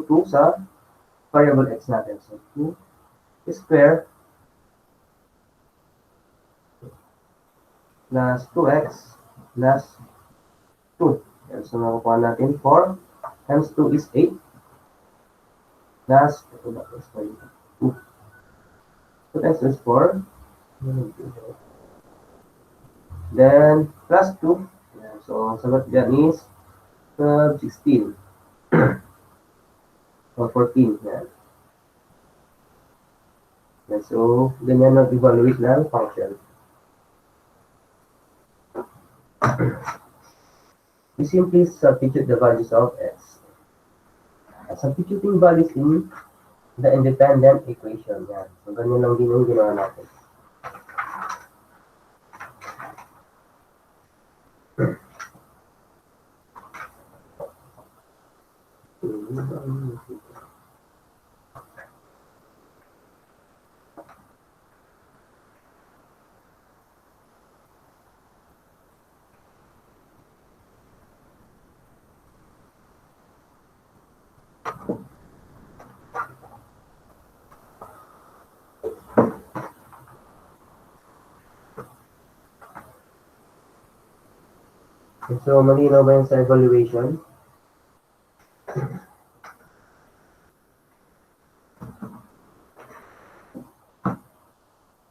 2 sa variable x natin. So, 2 square plus 2x plus 2. Yan. So, makukuha natin 4 times 2 is 8 plus, ito ba, plus 2. 2 times 2 is 4. Then, plus 2. Yan. So, ang sagot dyan is 16. or 14. Yan. Yan. So, ganyan mag-evaluate ng function. We simply substitute the values of x. Substituting values in the independent equation. Yan. So, ganyan lang din yung ginawa natin. So, malinaw ba yun sa evaluation?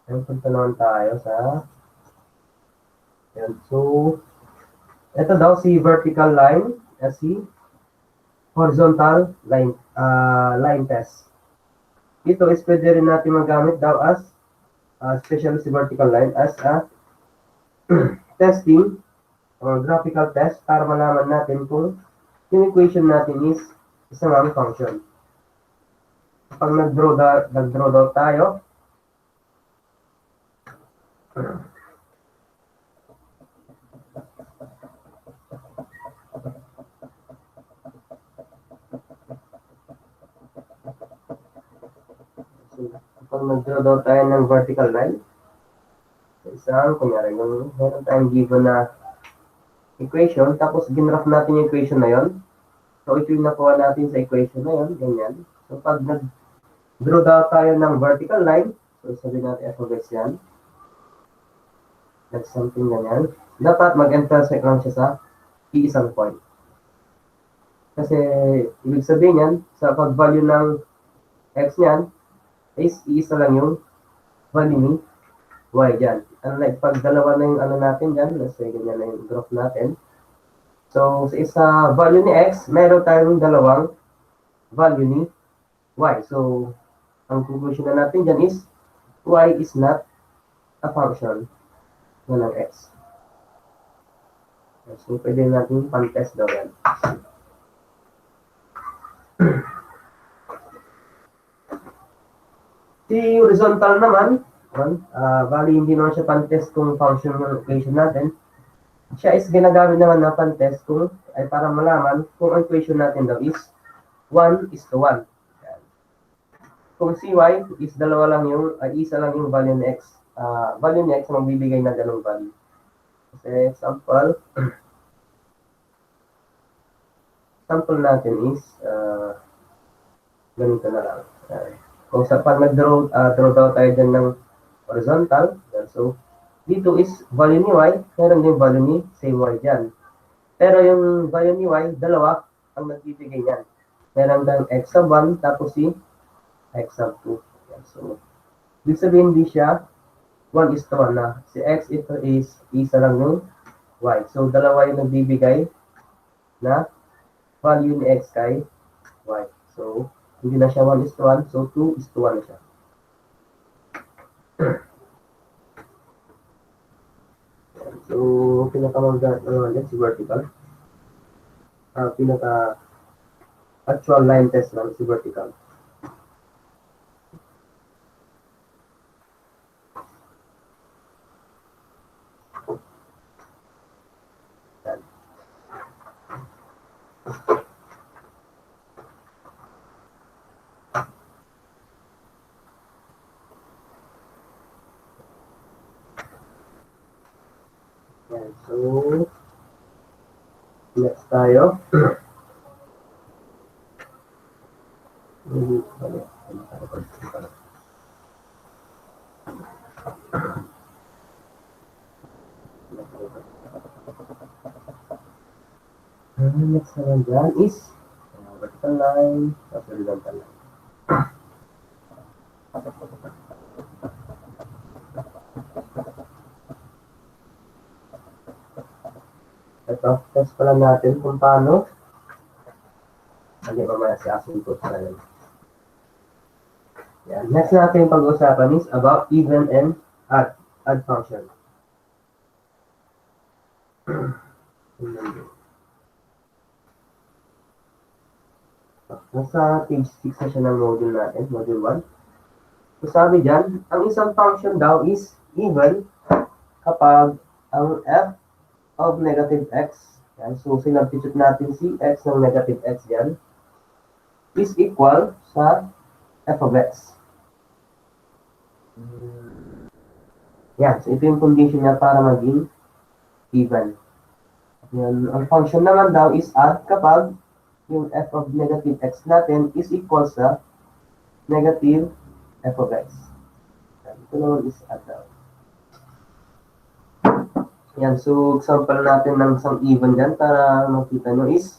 Ayun, punta naman tayo sa... Yan. So, ito daw si vertical line, si horizontal line, line test. Ito is pwede rin natin magamit daw as, especially si vertical line, as a testing or graphical test para malaman natin kung yung equation natin is isang function. Pag nag-draw daw tayo, pag nag-draw daw tayo ng vertical line, isang, kunyari, yung meron tayong given na equation, tapos ginraph natin yung equation na yon. So, ito yung nakuha natin sa equation na yon, ganyan. So, pag nag-draw daw tayo ng vertical line, so, sabihin natin f(x) yan. That's something ganyan. Dapat mag-intersect lang siya sa iisang point. Kasi, ibig sabihin yan, sa pag-value ng x niyan, is iisa lang yung value ni y dyan. Unlike pag dalawa na yung ano natin dyan, let's say ganyan na yung graph natin. So, sa isa value ni x, meron tayong dalawang value ni y. So, ang conclusion na natin dyan is y is not a function na ng x. So, pwede natin pan-test daw yan. Si horizontal naman, bali hindi naman siya pan-test kung function ng equation natin. Siya is ginagamit naman na pan-test kung ay para malaman kung ang equation natin daw is 1:1. Kung si y is dalawa lang yung, isa lang yung value ni x. Value ni x magbibigay na ganung value. Kasi example, sample natin is ganito na lang. Kung sa pag nag-draw daw tayo dyan ng horizontal, so dito is value ni y, meron din value ni say y dyan. Pero yung value ni y, dalawa ang nagbibigay niyan. Meron ng x sub 1, tapos si x sub 2. So, ibig sabihin hindi siya 1:1 na. Si x ito is isa lang yung y. So, dalawa yung nagbibigay na value ni x kay y. So, hindi na siya 1:1, so 2:1 na siya. So, pinaka-maganda si vertical. Pinaka-actual line test lang si vertical. So, next tayo. Next naman dyan is vertical line, horizontal line. Ito, test pala natin kung paano. Hindi mamaya si asymptote pala yun. Yan. Next natin pag-usapan is about even and add function. Nasa page 6 na siya ng module natin, module 1. So sabi dyan, ang isang function daw is even kapag ang f of negative x, yan, so sinubstitute natin si x ng negative x dyan, is equal sa f of x. Yan, so ito yung condition niya para maging even. Yan, ang function naman daw is add kapag yung f of negative x natin is equal sa negative f of x. Yan, ito naman is add daw. Yan, so example natin ng isang even dyan para makita nyo is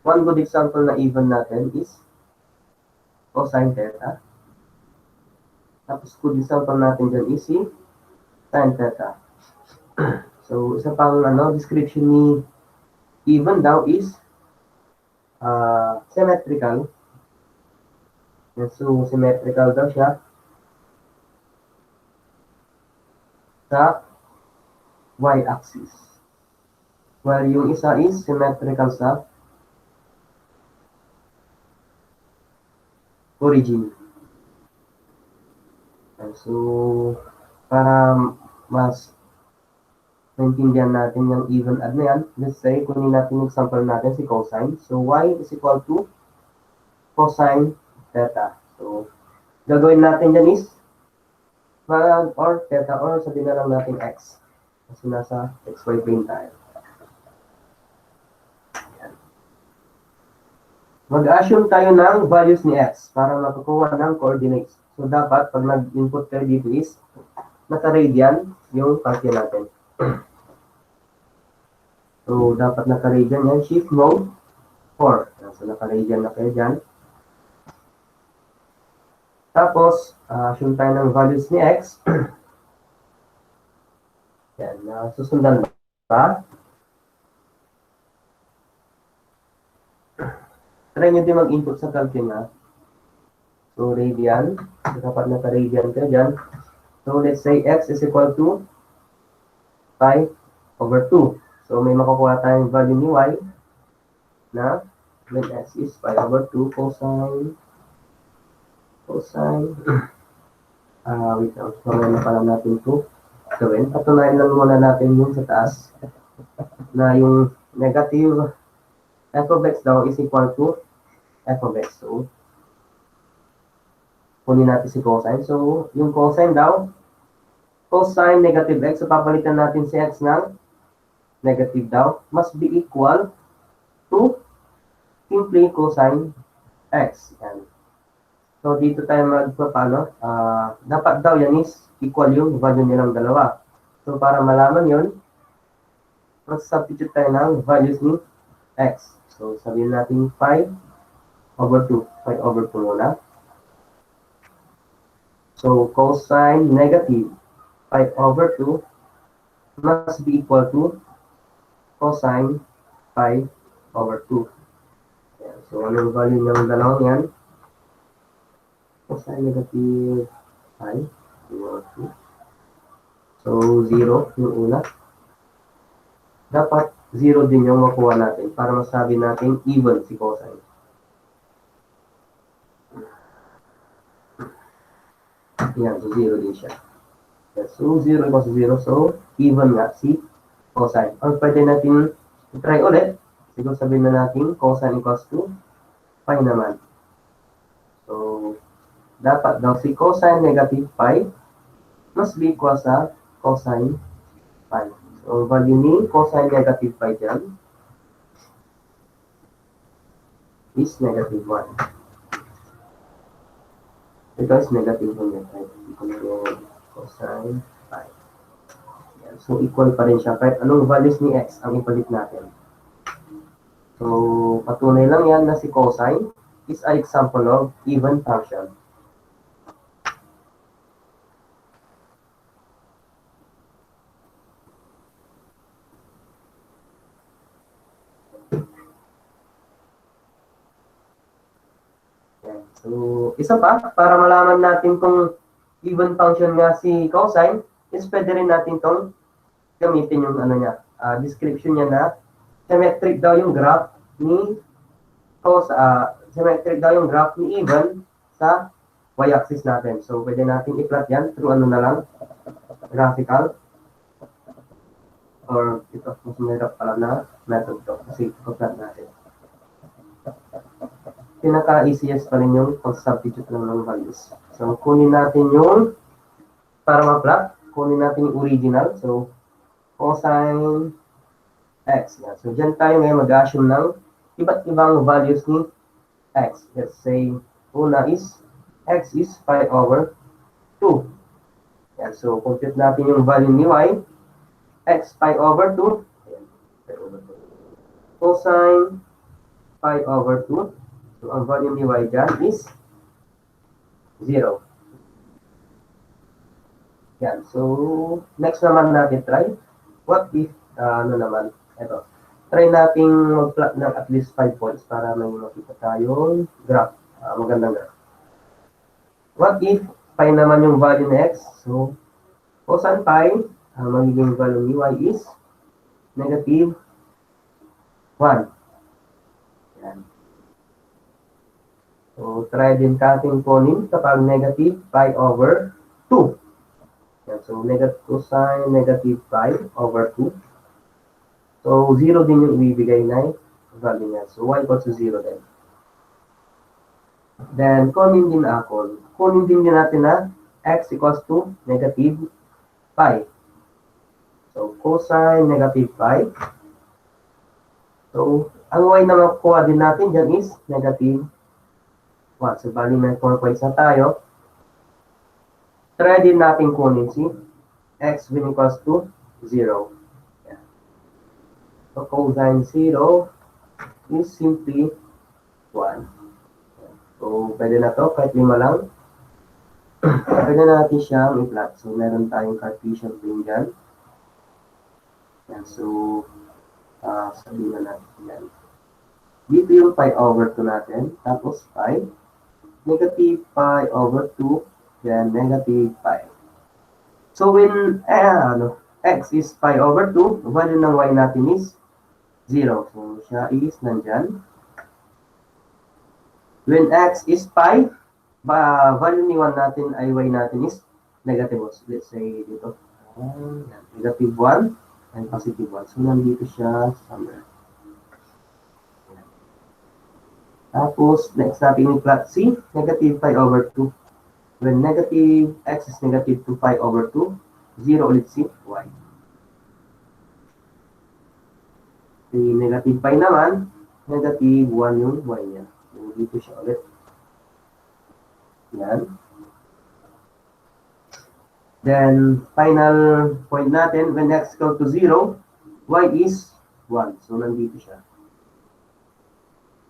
one good example na even natin is cosine theta. Tapos good example natin dyan is si sin theta. So, isa pang description ni even daw is symmetrical. Yan, so, symmetrical daw siya sa y-axis. While yung isa is symmetrical sa origin. And so, para mas maintindihan natin yung even add na yan, let's say, kunin natin yung example natin si cosine. So, y is equal to cosine theta. So, gagawin natin dyan is or theta or sabihin na lang natin x. Kasi nasa xy plane tayo. Mag-assume tayo ng values ni x para makakuha ng coordinates. So, dapat pag nag-input kayo dito is naka-radian yung function natin. So, dapat naka-radian yan. Shift mode 4. So, naka-radian na kayo dyan. Tapos, assume tayo ng values ni x. Yan, susundan ba? Try nyo din mag-input sa calculus na. So, radian. So, dapat naka-radian kayo dyan. So, let's say x is equal to pi over 2. So, may makukuha tayong value ni y na when x is pi over 2 cosine. Wait lang. So, na pala natin ito gawin. Patunayan lang muna natin yung sa taas na yung negative f of x daw is equal to f of x. So, kunin natin si cosine. So, yung cosine daw, cosine negative x. So, papalitan natin si x ng negative daw. Must be equal to simply cosine x. Yan. So, dito tayo magpapano. Dapat daw yan is equal yung value nilang dalawa. So, para malaman yun, mag-substitute tayo ng values ni x. So, sabihin natin 5 over 2. 5 over 2 muna. So, cosine negative 5 over 2 must be equal to cosine 5 over 2. Ayan. So, ano yung value ng dalawang yan? Cosine negative 5 over 2. So, 0 yung una. Dapat 0 din yung makuha natin para masabi natin even si cosine. Yan, so 0 din siya. Yes, so 0 equals 0, so even nga si cosine. Or pwede natin try ulit. Siguro sabihin na natin cosine equals to pi naman. So, dapat daw si cosine negative pi must be equal sa cosine pi. So, value ni cosine negative pi dyan is negative 1. Ito is negative 100. Equal to cosine phi. Yan. So, equal pa rin siya. Kahit anong values ni x ang ipalit natin. So, patunay lang yan na si cosine is an example of even function. Yan. So, isa pa, para malaman natin kung even function nga si cosine, is pwede rin natin itong gamitin yung ano niya, description niya na symmetric daw yung graph ni symmetric daw yung graph ni even sa y-axis natin. So, pwede natin i-plot yan through ano na lang, graphical. Or ito, mas mahirap pala na method to. Kasi i-plot natin. Pinaka-easiest pa rin yung pag-substitute lang ng values. So, kunin natin yung, para ma-plot, kunin natin yung original. So, cosine x. Yan. So, dyan tayo ngayon mag-assume ng iba't ibang values ni x. Let's say, una is, x is pi over 2. Yan. So, compute natin yung value ni y. X pi over 2. Ayan. Cosine pi over 2. So, ang value ni y dyan is 0. Yan. So, next naman natin try. What if, ano naman, ito. Try nating mag-plot ng at least 5 points para may makita tayong graph. Magandang graph. What if pi naman yung value ni x? So, cosine pi, ang magiging value ni y is negative 1. Yan. So, try din natin kunin kapag negative pi over 2. Yan. So, cosine negative pi over 2. So, 0 din yung ibibigay na value niya. So, y equals to 0 din. Then, kunin din natin na x equals to negative pi. So, cosine negative pi. So, ang y na makukuha din natin dyan is negative 1. So, bali may 4 points na tayo. Try din natin kunin si x when equals to 0. Yeah. So, cosine 0 is simply 1. So, pwede na to, kahit 5 lang. Pwede na natin siyang i-plot. So, meron tayong Cartesian plane dyan. Yan. So, sabihin na natin yan. Dito yung pi over 2 natin. Tapos, pi. Negative pi over 2. Then, negative pi. So, when x is pi over 2, value ng y natin is 0. So, siya is nandyan. When x is pi, value ni 1 natin ay y natin is negative. So, let's say dito. Negative 1 and positive 1. So, nandito siya somewhere. Tapos, next natin i-plot si negative pi over 2. When negative x is negative 2 pi over 2, 0 ulit si y. Si negative pi naman, negative 1 yung y niya. So, dito siya ulit. Yan. Then, final point natin, when x equal to 0, y is 1. So, nandito siya.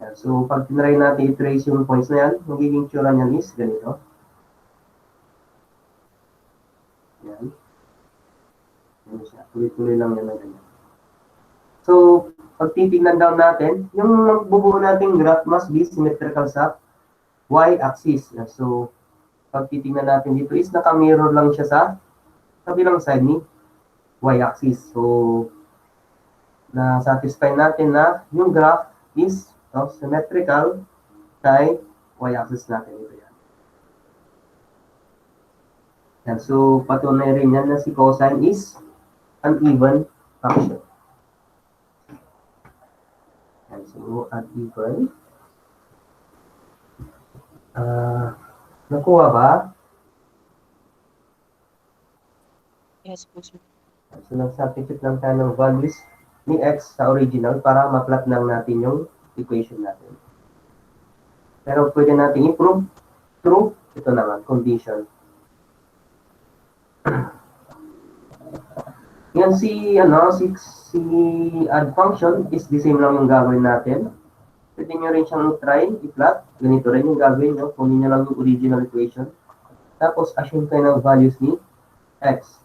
Yan. So, pag tinry natin i-trace yung points na yan, magiging tsura niyan is ganito. Yan. Yan siya. Tuloy-tuloy lang yan na ganyan. So, pag titignan down natin, yung magbubuo nating graph must be symmetrical sa y-axis. So, pag titignan natin dito is naka-mirror lang siya sa kabilang side ni y-axis. So, na-satisfy natin na yung graph is symmetrical kay y-axis natin. Ito yan. Yan. So, patunay rin yan na si cosine is an even function. Yan. So, an even. Nakuha ba? Yes po, sir. So, nag-substitute lang tayo ng values ni x sa original para ma-plot lang natin yung equation natin. Pero pwede natin i-prove through ito naman, condition. Yan si add function is the same lang yung gagawin natin. Pwede nyo rin siyang try, i-plot. Ganito rin yung gagawin nyo. Kunin nyo lang yung original equation. Tapos, assume kayo ng values ni x.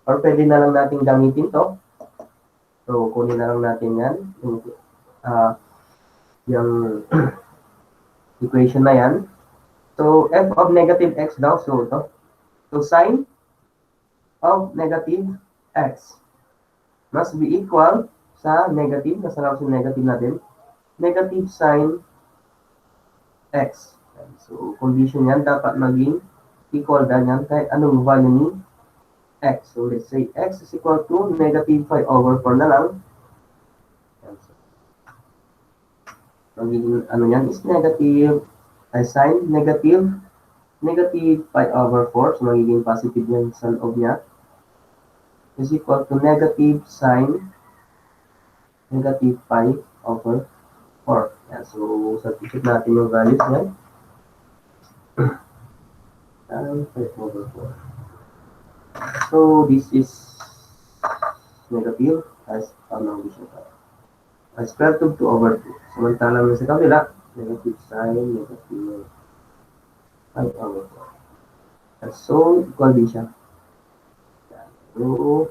Or pwede na lang natin gamitin to. So, kunin na lang natin yan. Yung equation na yan. So, f of negative x daw. So, ito. So, sine of negative x must be equal sa negative. Nasa lang sa negative natin. Negative sine x. So, condition yan, dapat maging equal na yan kahit anong value ni x. So, let's say x is equal to negative 5 over 4 na lang. Magiging ano yan is negative, sine negative 5 over 4. So, magiging positive yan sa loob niya. Is equal to negative sine negative 5 over 4. Yan. So, substitute natin yung values niyan. 5 over 4. So, this is negative as square root of 2 over 2. Samantalang sa kabila, negative sine negative 5 over 4. So, equal din siya. So,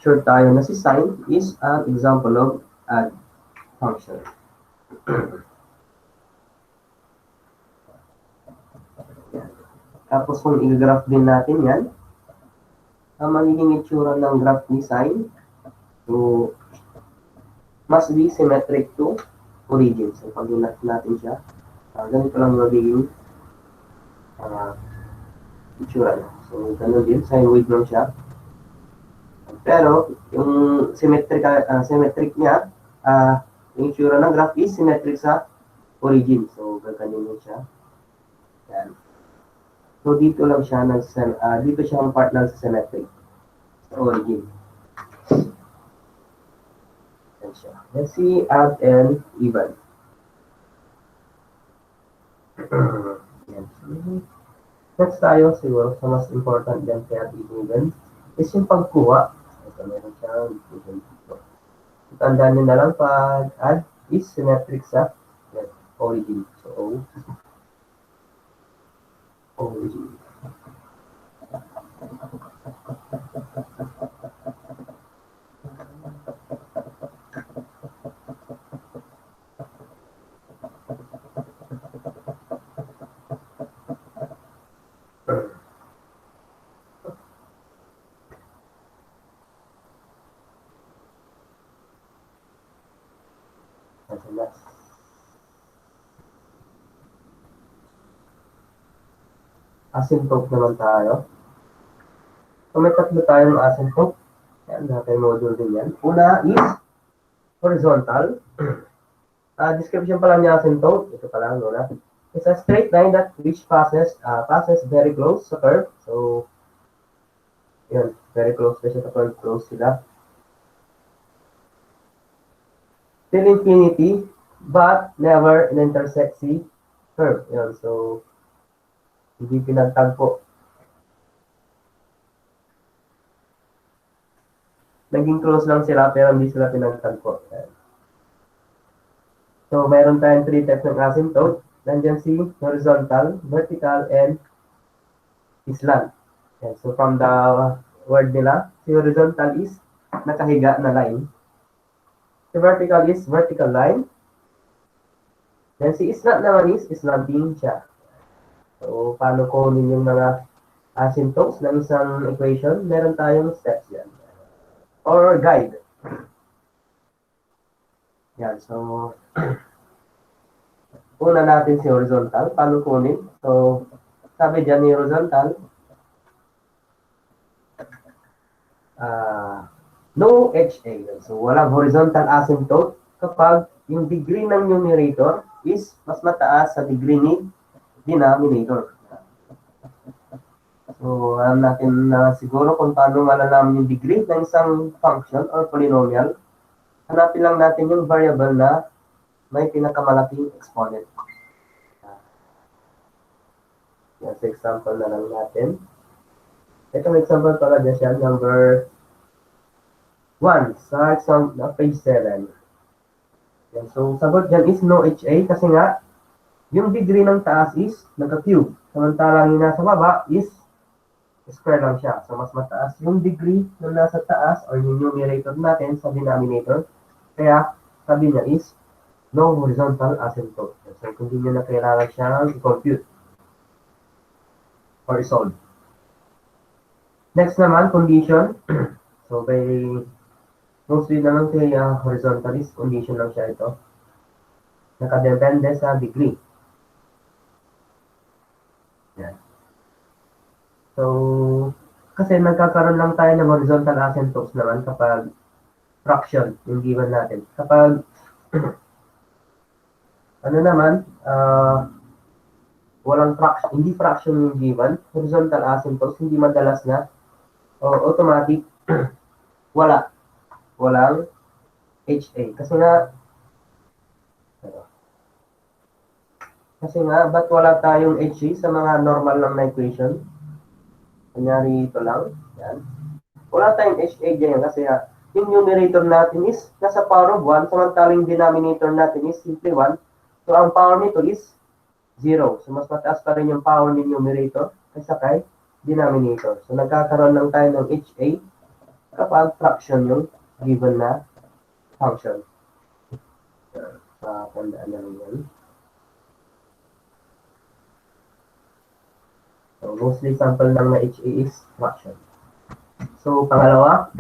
sure tayo na si sine is an example of add function. Tapos kung i-graph din natin yan, ang magiging itsura ng graph ni sine, so, must be symmetric to origin. So, pag natin siya, ganito lang magiging itsura niya. So, ganun din, sine wave lang siya. Pero, yung symmetric niya, yung itsura ng graph is symmetric sa origin. So, gaganin siya. Yan. So, dito lang siya, dito siya ang part ng symmetric sa origin. Yan siya. Let's see, add and even. Yan. Next tayo, siguro, sa mas important dyan kaya add even is yung pagkuha. Ito, meron siyang even dito. Tandaan nyo na lang, pag add is symmetric sa origin. So, origin. Asymptote naman tayo. So, may tatlo tayong asymptote. Yan, natin module din yan. Una is horizontal. Description pa lang niya asymptote. Ito pa lang, una. It's a straight line that which passes very close sa curve. So, yun, very close na siya sa curve. Close sila. Till infinity, but never intersect the curve. Yun, so, hindi pinagtagpo. Naging close lang sila pero hindi sila pinagtagpo. So, meron tayong 3 types ng asymptote. Nandiyan si horizontal, vertical, and slant. And so, from the word nila, si horizontal is nakahiga na line. Si vertical is vertical line. Then si slant naman is slanting siya. So, paano kunin yung mga asymptotes ng isang equation? Meron tayong steps yan. Or guide. Yan, so, una natin si horizontal. Paano kunin? So, sabi dyan ni horizontal, no HA. So, walang horizontal asymptote kapag yung degree ng numerator is mas mataas sa degree ni denominator. So, alam natin na siguro kung paano malalaman yung degree ng isang function or polynomial. Hanapin lang natin yung variable na may pinakamalaking exponent. Yan, sa example na lang natin. Itong example pala dyan siya, number 1 sa example na page 7. Yan, so, sagot dyan is no HA kasi nga, yung degree ng taas is nagka-cube. Samantalang yung nasa baba is square lang siya. So, mas mataas yung degree ng nasa taas or yung numerator natin sa denominator. Kaya, sabi niya is no horizontal asymptote. So, kung hindi nyo na kailangan siyang i-compute or i-solve. Next naman, condition. So, by mostly naman kay horizontalist condition lang siya ito. Nakadepende sa degree. Yan. So, kasi nagkakaroon lang tayo ng horizontal asymptotes naman kapag fraction yung given natin. Kapag ano naman, walang fraction, hindi fraction yung given, horizontal asymptotes, hindi madalas na, automatic, walang HA. Kasi nga, ba't wala tayong HA sa mga normal lang na equation? Kunyari ito lang, yan. Wala tayong HA dyan kasi yung numerator natin is nasa power of 1, samantalang denominator natin is simply 1. So, ang power nito is 0. So, mas mataas pa rin yung power ng numerator kaysa kay denominator. So, nagkakaroon lang tayo ng HA kapag fraction yung given na function. Tandaan na lang yan. So, mostly sample lang na HA is fraction. So, pangalawa,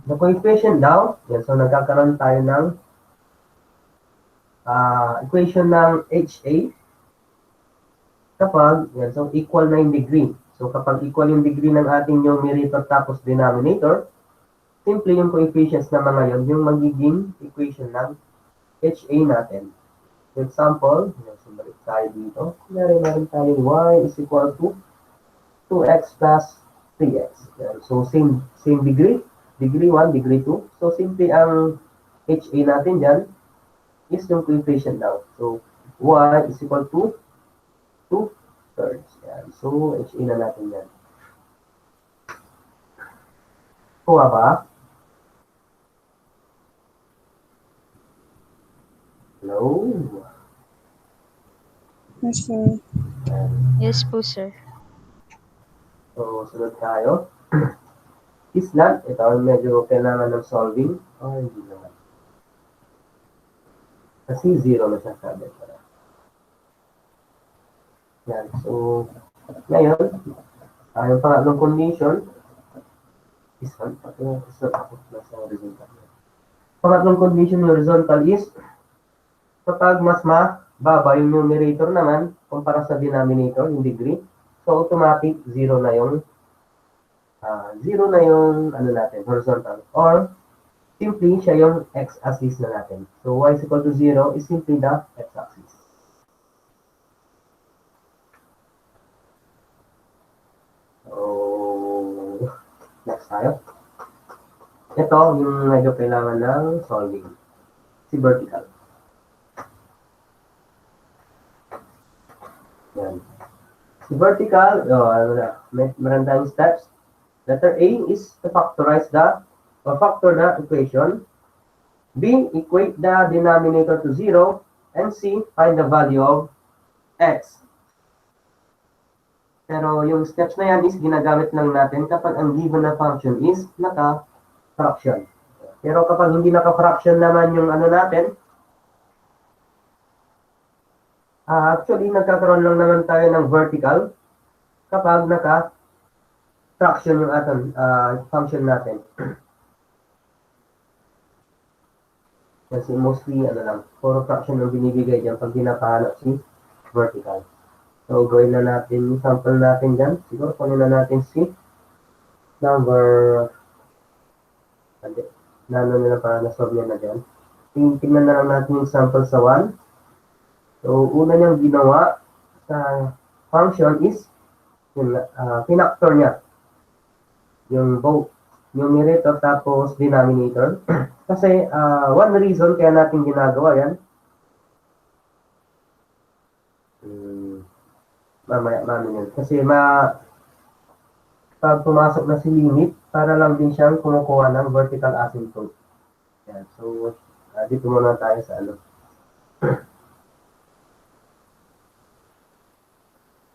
the coefficient daw, yan, so nagkakaroon tayo ng equation ng HA kapag, yan, so equal na yung degree. So, kapag equal yung degree ng ating numerator tapos denominator, simple yung coefficients na mga yun, yung magiging equation ng HA natin. For example, sumalik tayo dito. Meron tayong y is equal to 2x plus 3x. So, same degree. Degree 1, degree 2. So, simple ang HA natin dyan is yung coefficient daw. So, y is equal to 2/3. Yan. So, HA na natin yan. Kuha ba? Hello? Yes, sir. Yes po, sir. So, sunod tayo. Island, ito medyo kailangan ng solving. Hindi naman. Kasi 0 na siya sabi. Yan. So, ngayon, yung pangatlong condition, Island, nasa horizontal. Pangatlong condition ng horizontal is, kapag mas mababa yung numerator naman, kumpara sa denominator, yung degree, so automatic 0 na yung ano natin, horizontal. Or, simply, siya yung x-axis na natin. So, y is equal to 0 is simply the x-axis. So, next tayo. Ito, yung medyo kailangan ng solving. Si vertical. Yan. Si vertical, meron tayong steps. Letter A is to factorize factor the equation. B, equate the denominator to 0. And C, find the value of x. Pero yung steps na yan is ginagamit lang natin kapag ang given na function is naka-fraction. Pero kapag hindi naka-fraction naman yung ano natin, actually, nagkakaroon lang naman tayo ng vertical kapag naka-fraction yung ating function natin. Kasi mostly, puro fraction yung binibigay dyan pag pinapahanap si vertical. So, gawin na natin yung sample natin dyan. Siguro, kunin na natin si number, nila para na-solve niya na dyan. Tingnan na lang natin yung sample sa 1. So, una niyang ginawa sa function is pinactor niya yung both numerator tapos denominator. Kasi one reason kaya natin ginagawa yan, mamaya yun. Kasi pag pumasok na si limit, para lang din siyang kumukuha ng vertical asymptote. Yan. So, dito muna tayo sa ano.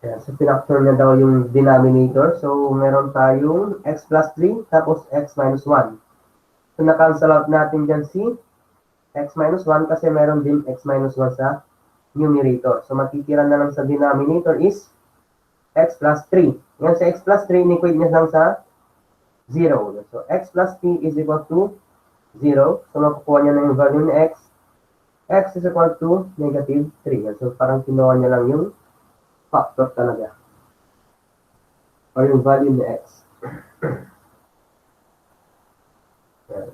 Yan. So, pinactor na daw yung denominator. So, meron tayong x plus 3, tapos x minus 1. So, na-cancel out natin dyan si x minus 1 kasi meron din x minus 1 sa numerator. So, matitira na lang sa denominator is x plus 3. Yan sa x plus 3, in-equate niya lang sa 0. So, x plus p is equal to 0. So, makukuha niya na yung value ni x. X is equal to negative 3. So, parang kinuha niya lang yung factor talaga. Or yung value ni x. Yan.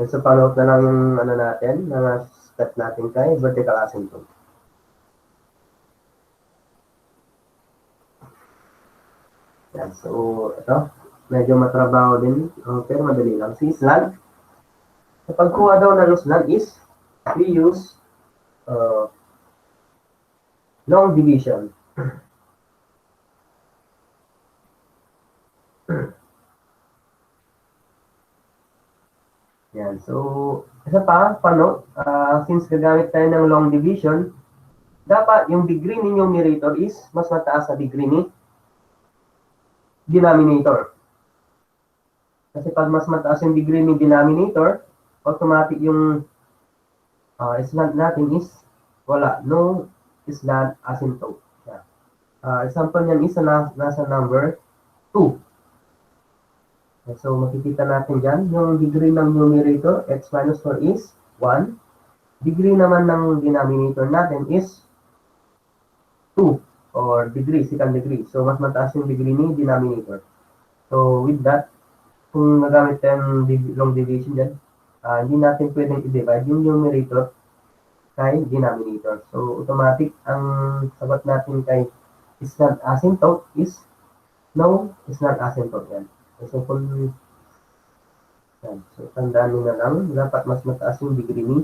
So, follow up na lang yung ano natin, na step natin kay vertical asymptote. Yan. So, ito. Medyo matrabaho din. Pero madali lang. Si slant. Sa pagkuha daw ng slant is we use long division. Yan. So, isa pa, paano? Since gagamit tayo ng long division, dapat yung degree ni numerator is mas mataas sa degree ni denominator. Kasi pag mas mataas yung degree ni denominator, automatic yung slant natin is wala. No slant asymptote. Yeah. Example niyan is nasa number 2. So, makikita natin dyan, yung degree ng numerator, x minus 4 is 1. Degree naman ng denominator natin is 2, or degree, second degree. So, mas mataas yung degree ni denominator. So, with that, kung nagamit tayong long division dyan, hindi natin pwedeng i-divide yung numerator kay denominator. So, automatic, ang sagot natin kay slant asymptote is no slant asymptote yan. So, tandaan nyo na lang, dapat mas mataas yung degree ni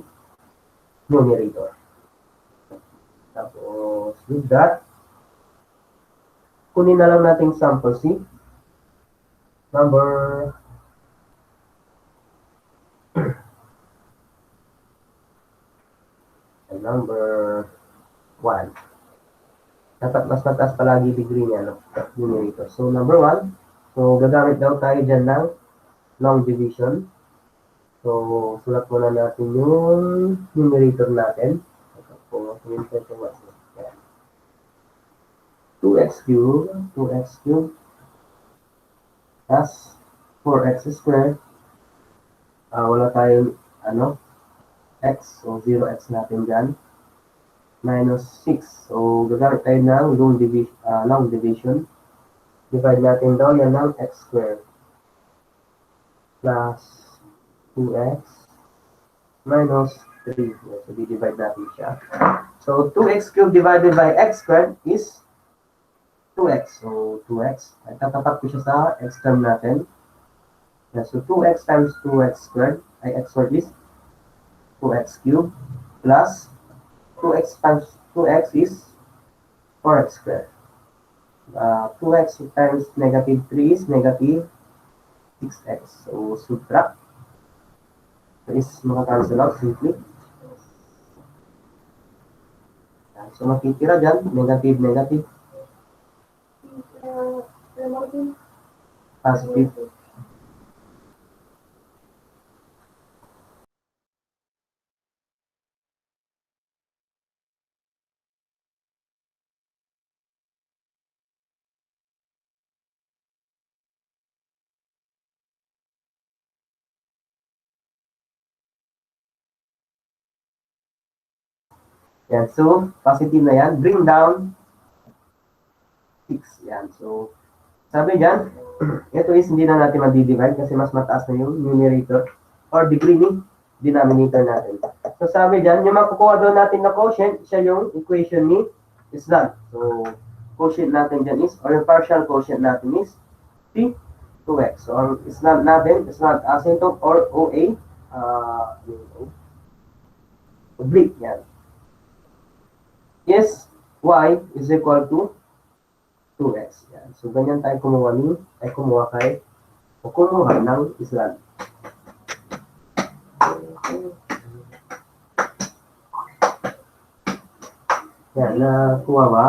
numerator. Tapos, with that, kunin na lang natin sample C. Number 1. Dapat mas mataas palagi degree niya, no? Numerator. So, number 1. So, gagamit daw tayo dyan ng long division. So, sulat muna natin yung numerator natin. So, 2x cubed plus 4x squared. Wala tayong x. So, 0x natin dyan. Minus 6. So, gagamit tayo ng long division. Divide natin daw yan ng x squared plus 2x minus 3. So, divide natin siya. So, 2x cubed divided by x squared is 2x. So, 2x. Ay, tatapat ko siya sa x term natin. So, 2x times 2x squared ay x squared is 2x cubed plus 2x times 2x is 4x squared. 2x times negative 3 is negative 6x. So, subtract. So, is makakancel out simply. So, makitira dyan, negative, negative. Positive. Yan. So, positive na yan. Bring down 6. Yan. So, sabi dyan, ito is hindi na natin ma-divide kasi mas mataas na yung numerator or degree ni denominator natin. So, sabi dyan, yung makukuha doon natin na quotient, siya yung equation ni slant. So, quotient natin dyan is, or yung partial quotient natin is P 2x. So, ang slant natin, slant asymptote or OA, oblique, yan. is y is equal to 2x. Yan. So, ganyan tayo kumuha kay o kumuha ng islan. Yan, nakuha ba?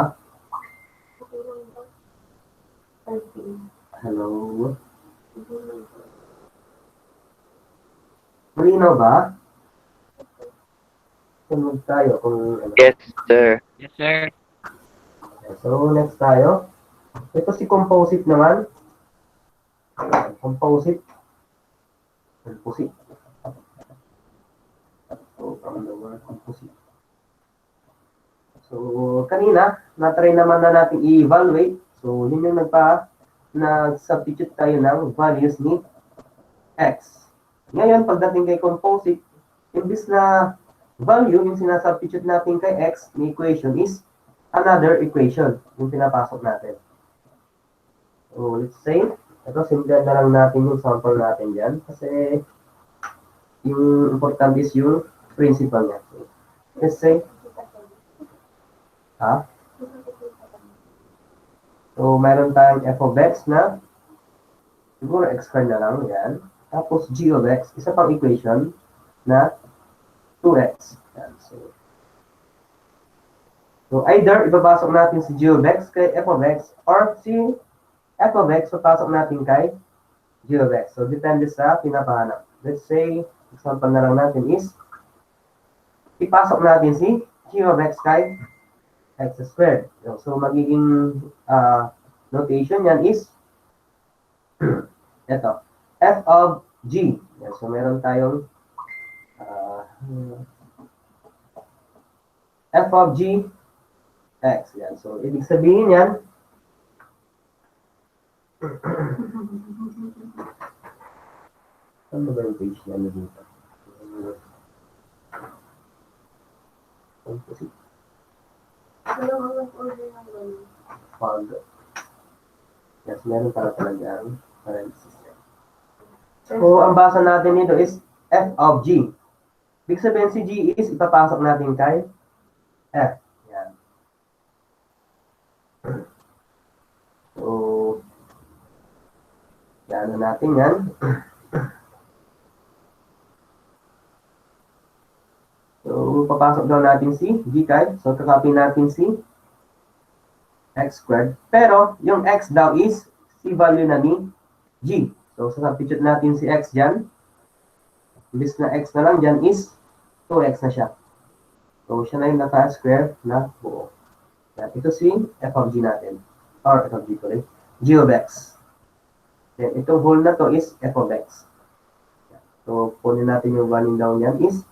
Hello? Malinaw ba? Sunod tayo kung ano. Yes, sir. Yes, sir. So, next tayo. Ito si composite naman. Composite. Composite. So, composite. So, kanina, na-try naman na natin i-evaluate. So, yun yung nag-substitute tayo ng values ni x. Ngayon, pagdating kay composite, imbis na value, yung sinasubstitute natin kay x, ni equation is another equation, yung pinapasok natin. So, let's say, ito, simple na lang natin yung sample natin dyan, kasi yung important is yung principle niya. So, let's say, so, meron tayong f of x na, siguro x squared na lang, yan. Tapos, g of x, isa pang equation na 2x. Yan. So, either ipapasok natin si g of x kay f of x or si f of x papasok natin kay g of x. So, depende sa pinapahanap. Let's say, example na lang natin is, ipasok natin si g of x kay x squared. So, magiging notation yan is ito, f of g. Yan. So, meron tayong f of g x. Yan. So, ibig sabihin yan, ano ba yung page na dito? Pag, yes, meron pala talagang parenthesis. So, ang basa natin dito is f of g. Ibig sabihin si g is ipapasok natin kay f. Yan. So, yan na natin yan. So, papasok daw natin si g kay. So, kakopy natin si x squared. Pero, yung x daw is si value na ni g. So, substitute natin si x dyan. Imbis na x na lang dyan is 2x na siya. So, siya na yung naka-square na buo. Yan. Ito si f of g natin. Or f of g ko rin. G of x. Then, itong whole na to is f of x. So, kunin natin yung value down yan is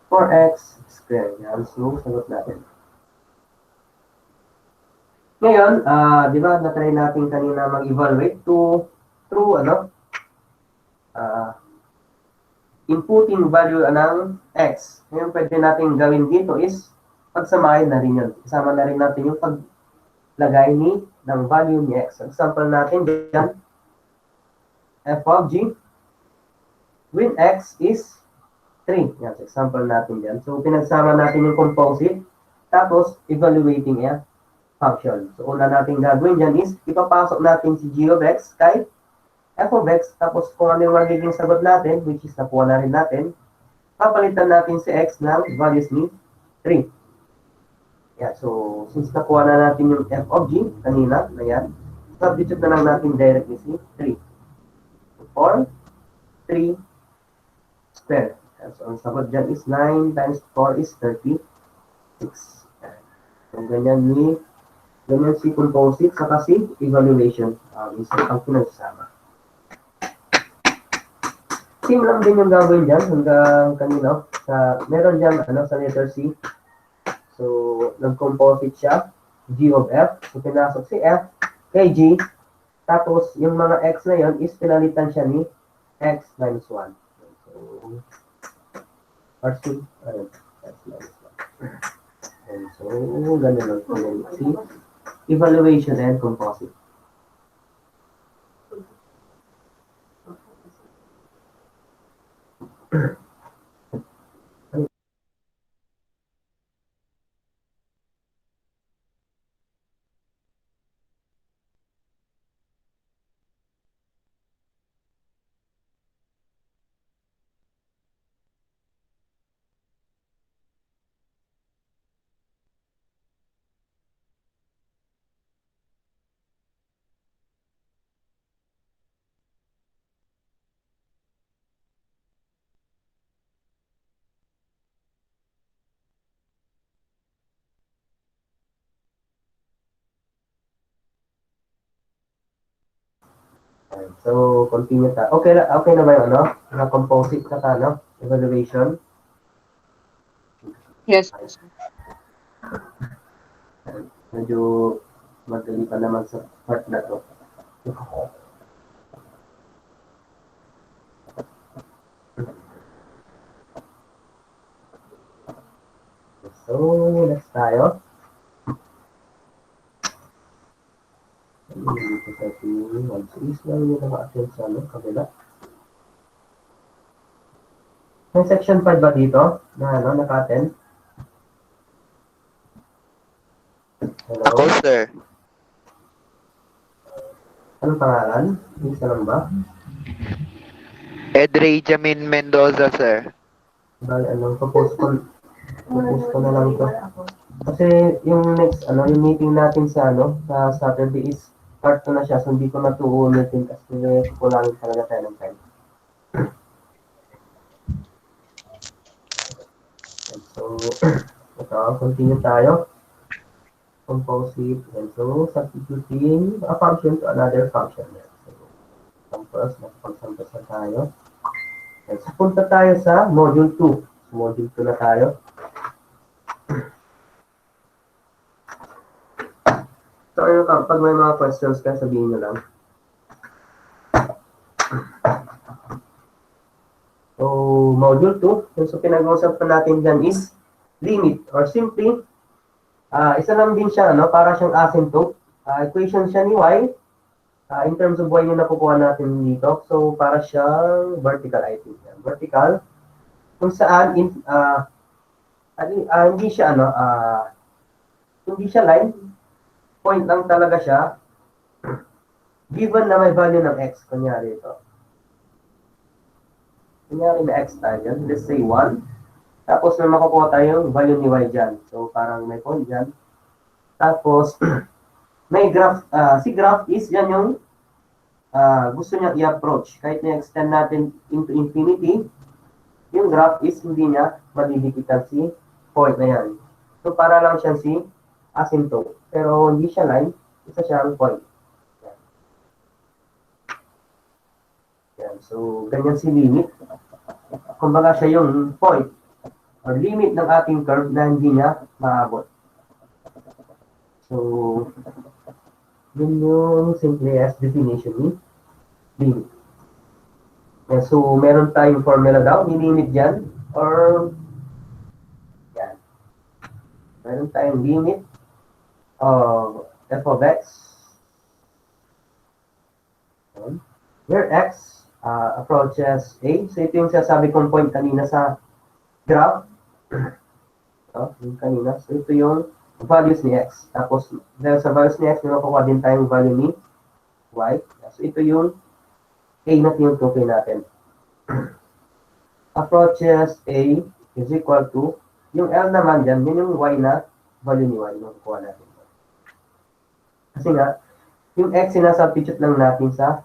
4x squared. Yan. So, sagot natin. Ngayon, di ba, na-try natin kanina mag-evaluate through inputting value ng x. Ngayon, pwede natin gawin dito is pagsamahin na rin yun. Isama na rin natin yung paglagay ng value ni x. Example natin dyan, f of g when x is 3. Yan, example natin dyan. So, pinagsama natin yung composite, tapos evaluating a function. So, una natin gagawin dyan is ipapasok natin si g of x kay f of x, tapos kung ano yung magiging sagot natin, which is nakuha na rin natin, papalitan natin si x ng values ni 3. Yeah, so, since nakuha na natin yung f of g kanina, na yan, substitute na lang natin directly si 3. So, 4, 3 squared. Yeah, so, ang sagot dyan is 9 times 4 is 36. So, ganyan si composite, saka si evaluation. Isa ang pinagsama. Same lang din yung gagawin dyan hanggang kanino. Meron dyan sa letter C. So, nag-composite siya. G of F. So, pinasok si F kay G. Tapos, yung mga X na yun is pinalitan siya ni X minus 1. So, RC. Ayun. X minus 1. And so, ganun lang po yung C. Evaluation and composite. So, continue ta. Okay na ba yung ano? Na-composite na ta, no? Evaluation. Yes po, sir. Medyo madali pa naman sa part na to. So, next tayo. Dito sa ating mag-series lang yung naka-attend sa ano, kabila. May section 5 ba dito na ano, naka-attend? Ako, Hello? sir. Anong pangalan? Isa lang ba? Edrey Jamin Mendoza, sir. Bali, ano, propose ko na lang to. Kasi yung next, ano, yung meeting natin sa, ano, sa Saturday is part 2 na siya. So, hindi ko na to ulitin kasi kukulangin talaga tayo ng time. And so, ito, continue tayo. Composite. And so, substituting a function to another function. So, samples, nakapag-samples na tayo. And so, punta tayo sa module 2. So, module 2 na tayo. So, ayun, pag may mga questions ka, sabihin nyo lang. So, module 2, yung so pinag-uusapan natin dyan is limit or simply, isa lang din siya, no? Para siyang asymptote. Equation siya ni y. In terms of y yung nakukuha natin dito. So, para siyang vertical, I think. Vertical. Kung saan, hindi siya, ano, hindi siya line. Point lang talaga siya. Given na may value ng x. Kunyari ito. Kunyari na x tayo dyan. Let's say 1. Tapos may makukuha tayong value ni y dyan. So, parang may point dyan. Tapos, may graph. Si graph is yan yung gusto niya i-approach. Kahit na-extend natin into infinity, yung graph is hindi niya madidikitan si point na yan. So, para lang siya si asymptote. Pero hindi siya line, isa siyang point. Yan. Yan. So, ganyan si limit. Kumbaga siya yung point or limit ng ating curve na hindi niya maabot. So, yun yung simply as definition ni limit. And so, meron tayong formula daw, ni-limit dyan, or yan. Meron tayong limit of f of x where x approaches a. So, ito yung sasabi kong point kanina sa graph. Yung kanina. So, ito yung values ni x. Tapos, dahil sa values ni x, may makukuha din tayong value ni y. So, ito yung a na tinutukoy natin. Approaches a is equal to, yung L naman dyan, yun yung y na value ni y. Makukuha natin. Kasi nga, yung x sinasubstitute lang natin sa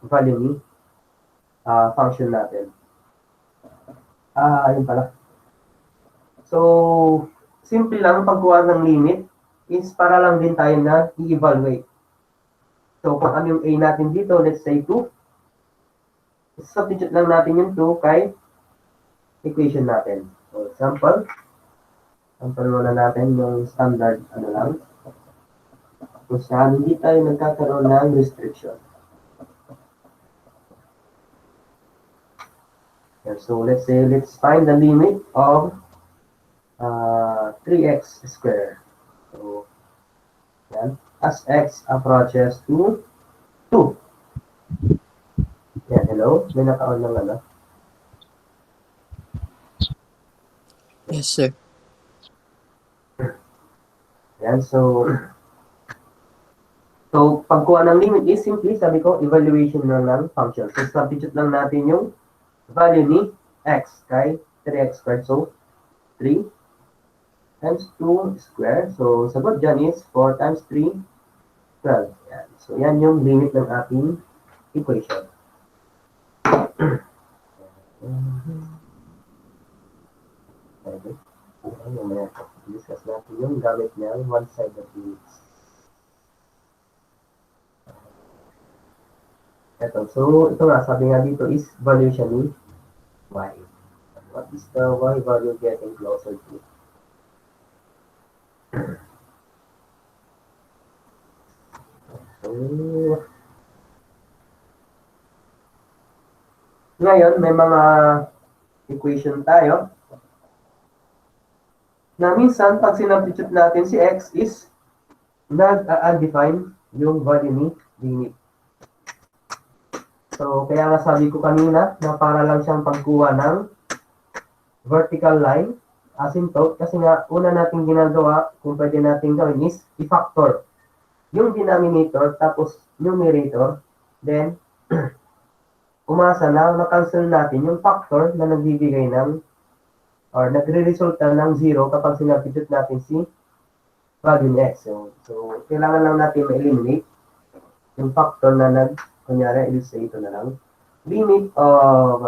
value ni function natin. Ayun pala. So, simple lang pagkuha ng limit is para lang din tayo na i-evaluate. So, kung ano yung a natin dito, let's say 2, substitute lang natin yung 2 kay equation natin. So, sample muna natin yung standard ano lang. Kung saan hindi tayo nagkakaroon ng restriction. So, let's find the limit of 3x squared. So, yan. As x approaches to 2. Yan, hello? May naka-on lang ano? Yes, sir. Yan, so pagkuha ng limit is simply, sabi ko, evaluation lang ng function. So, substitute lang natin yung value ni x kay 3x squared. So, 3 times 2 squared. So, sagot dyan is 4 times 3, 12. Yan. So, yan yung limit ng ating equation. Okay. Mamaya, discuss natin yung gamit niya, one-sided limits. Ito. So, ito nga, sabi nga dito is value siya ni y. What is the y value getting closer to? So, ngayon, may mga equation tayo na minsan, pag sinubstitute natin si x is nag-undefine yung value ni limit. So, kaya nga sabi ko kanina na para lang siyang pagkuha ng vertical line asymptote kasi nga una nating ginagawa kung pwede nating gawin is i-factor yung denominator tapos numerator, then umasa na na-cancel natin yung factor na nagbibigay ng or nagre-resulta ng 0 kapag sinubstitute natin si value ni x. So kailangan lang natin ma-eliminate yung factor na kunyari, let's say ito na lang. Limit of,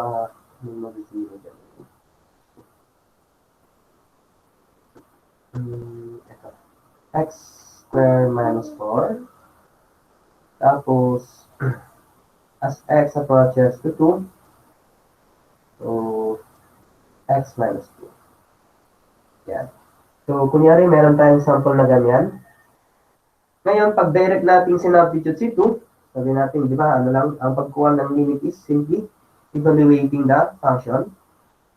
ito, x squared minus 4. Tapos, as x approaches to 2, so, x minus 2. Yan. So, kunyari, meron tayong sample na ganyan. Ngayon, pag direct natin sinubstitute si 2, sabi natin, di ba, ano lang, ang pagkuha ng limit is simply evaluating the function.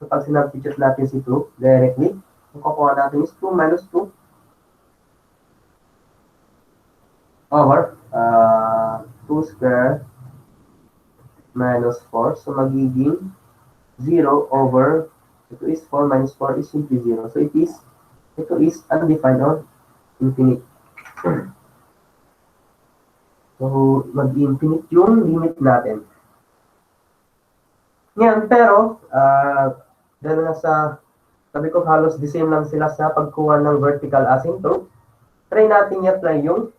So, pag sinubstitute natin si 2 directly, ang kukuha natin is 2 minus 2 over 2 square minus 4. So, magiging 0 over, ito is 4 minus 4 is simply 0. So, ito is undefined or infinite. So, mag-infinite yung limit natin. Ngayon, pero, dahil na sabi ko halos the same lang sila sa pagkuha ng vertical asymptote, try natin i-apply yung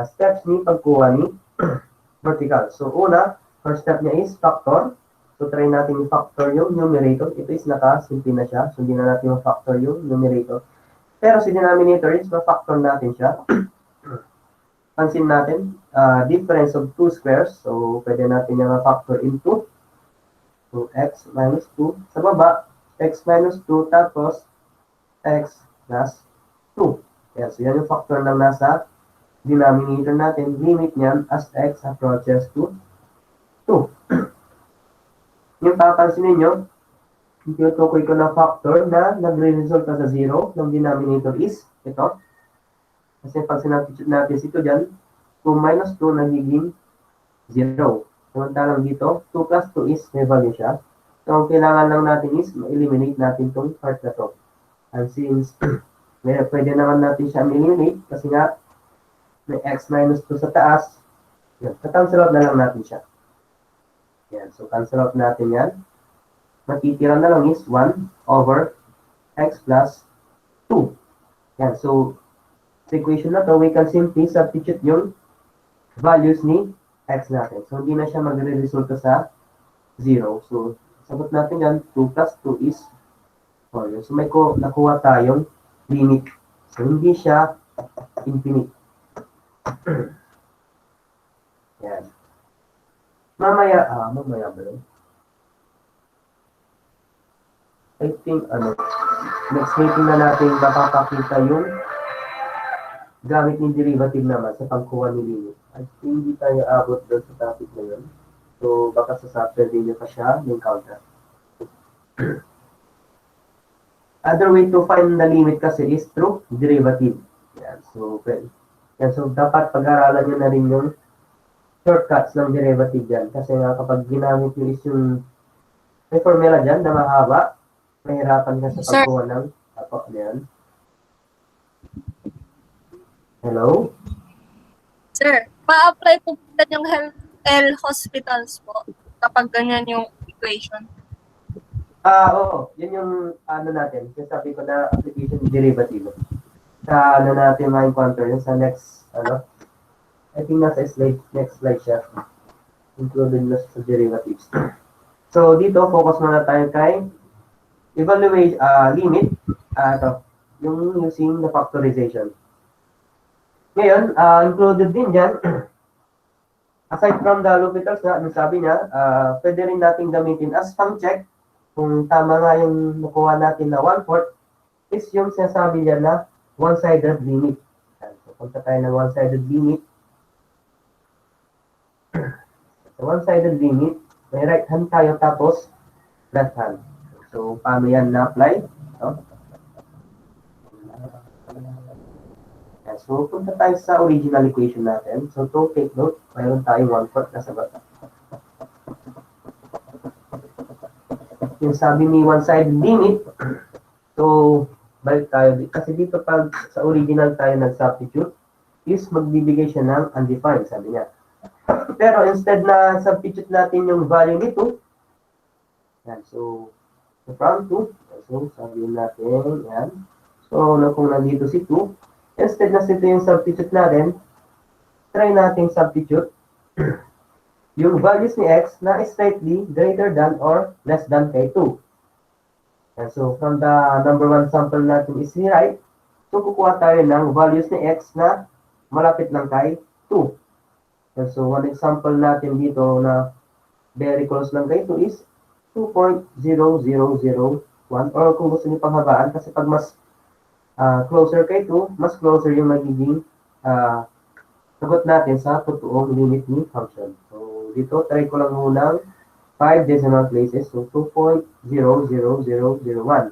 steps ni pagkuha ni vertical. So, una, first step niya is factor. So, try natin i-factor yung numerator. Ito is naka-simple na siya. So, hindi na natin ma-factor yung numerator. Pero si denominator is ma-factor natin siya. Pansin natin, difference of 2 squares. So, pwede natin yung ma-factor into 2x minus 2. Sa baba, x minus 2 tapos x plus 2. Yan. So, yan yung factor na nasa denominator natin. Limit niyan as x approaches to 2. Yung papansin ninyo, tinutukoy ko na factor na nagre-result sa 0 ng denominator is ito. Kasi pag sinubstitute natin ito dyan, 2 minus 2 nagiging 0. Samantalang dito, 2 plus 2 is may value siya. So, ang kailangan lang natin is ma-eliminate natin itong part na to. And since pwede naman natin siya ma-eliminate kasi nga may x minus 2 sa taas, yan, cancel out na lang natin siya. Yan, so cancel out natin yan. Matitira na lang is 1 over x plus 2. Yan, so sa equation na to, we can simply substitute yung values ni x natin. So, hindi na siya magre-resulta sa 0. So, sagot natin yan, 2 plus 2 is 4. So, may nakuha tayong limit. So, hindi siya infinite. Yan. Mamaya ba yun? I think, next meeting na natin makapakita yung gamit ng derivative naman sa pagkuha ni limit. I think hindi tayo abot doon sa topic na yun. So, baka sa software video pa siya na-encounter. Other way to find the limit kasi is through derivative. Yan. So, well, yan. So, dapat pag-aralan nyo na rin yung shortcuts ng derivative dyan. Kasi nga kapag ginamit nyo is yung may formula dyan na mahaba, mahirapan ka sa pagkuha ng ano yan. Hello? Sir, ma-apply po yung L hospitals po kapag ganyan yung equation. Oo. Yun yung natin. Yung sabi ko na application derivative. Sa natin ma-encounter yun sa next, I think nasa next slide siya. Included na sa derivatives. So, dito, focus muna tayo kay evaluate limit. Yung using the factorization. Ngayon, included din dyan, aside from the L'Hopital's nga, ang sabi niya, pwede rin natin gamitin as pang check kung tama nga yung nakuha natin na 1/4 is yung sinasabi niya na one-sided limit. So, punta tayo ng one-sided limit. So, one-sided limit, may right hand tayo tapos left hand. So, paano yan na-apply? So, so, punta tayo sa original equation natin. So, to take note, mayroon tayong 1/4 na sagot. Yung sabi ni one-sided limit, so, balik tayo. Kasi dito pag sa original tayo nag-substitute, is magbibigay siya ng undefined, sabi niya. Pero instead na substitute natin yung value nito, yan, so, from 2, so, sabihin natin, yan. So, kung nandito si 2, instead na ito yung substitute natin, try natin substitute yung values ni x na is slightly greater than or less than kay 2. And so, from the number 1 sample natin is ni right, so kukuha tayo ng values ni x na malapit lang kay 2. And so, one example natin dito na very close lang kay 2 is 2.0001, or kung gusto niyo panghabaan, kasi pag mas closer kay 2, mas closer yung magiging sagot natin sa totoong limit ni function. So, dito, try ko lang muna 5 decimal places. So, 2.00001.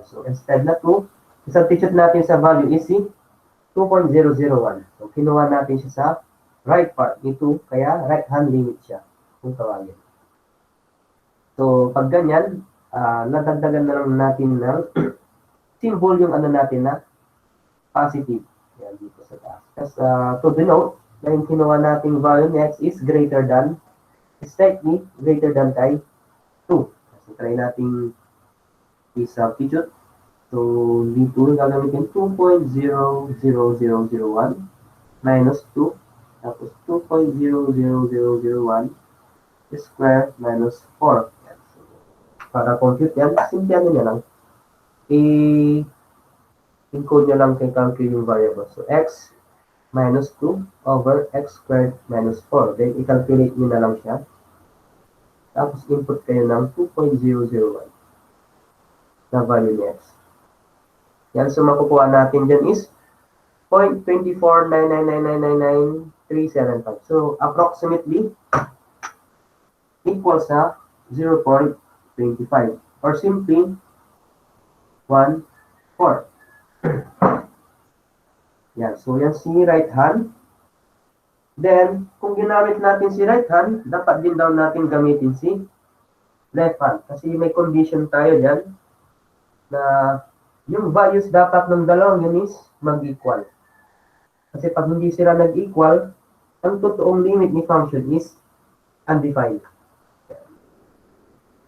So, instead na 2, substitute natin sa value is 2.001. So, kinuha natin siya sa right part ni 2, kaya right hand limit siya kung tawagin. So, pag ganyan, nadagdagan na lang natin ng symbol yung ano natin na positive. Yan dito sa taas. Kasi to denote na yung kinuha nating value ni x is greater than, slightly greater than kay 2. So, try nating i-substitute. So, dito gagamitin 2.00001 minus 2. Tapos 2.00001 square minus 4. Yan. So, para compute yan, simple ano niya lang. I-encode nyo lang kay calculate yung variable. So, x minus 2 over x squared minus 4. Then, i-calculate nyo na lang siya. Tapos, input kayo ng 2.001 na value ni x. Yan. So, makukuha natin dyan is 0.249999999375. So, approximately equals sa 0.25 or simply 1/4. Yan. So, yan si right hand. Then, kung ginamit natin si right hand, dapat din daw natin gamitin si left hand. Kasi may condition tayo dyan na yung values dapat ng dalawang yun is mag-equal. Kasi pag hindi sila nag-equal, ang totoong limit ni function is undefined.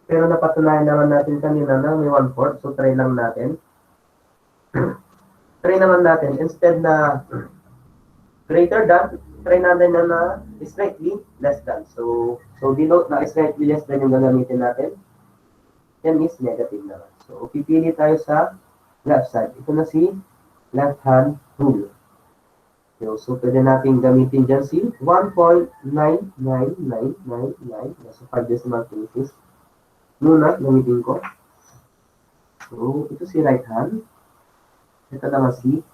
Pero napatunayan naman natin kanina na may 1/4, so try lang natin. Try naman natin, instead na greater than, try natin na slightly less than. So denote na slightly less than yung gagamitin natin. Yan is negative naman. So, pipili tayo sa left side. Ito na si left hand rule. So pwede natin gamitin dyan si 1.99999. So, 5 decimal places. Muna, gamitin ko. So, ito si right hand. Ito naman si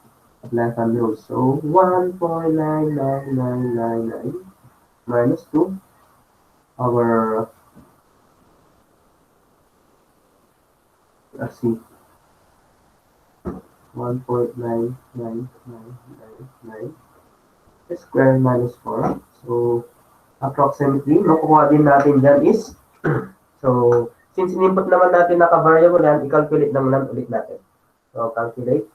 left hand rule. So, 1.99999 minus 2 over, let's see, 1.99999 square minus 4. So, approximately, makukuha din natin dyan is so, since in-input naman natin naka-variable yan, i-calculate naman ulit natin. So, calculate.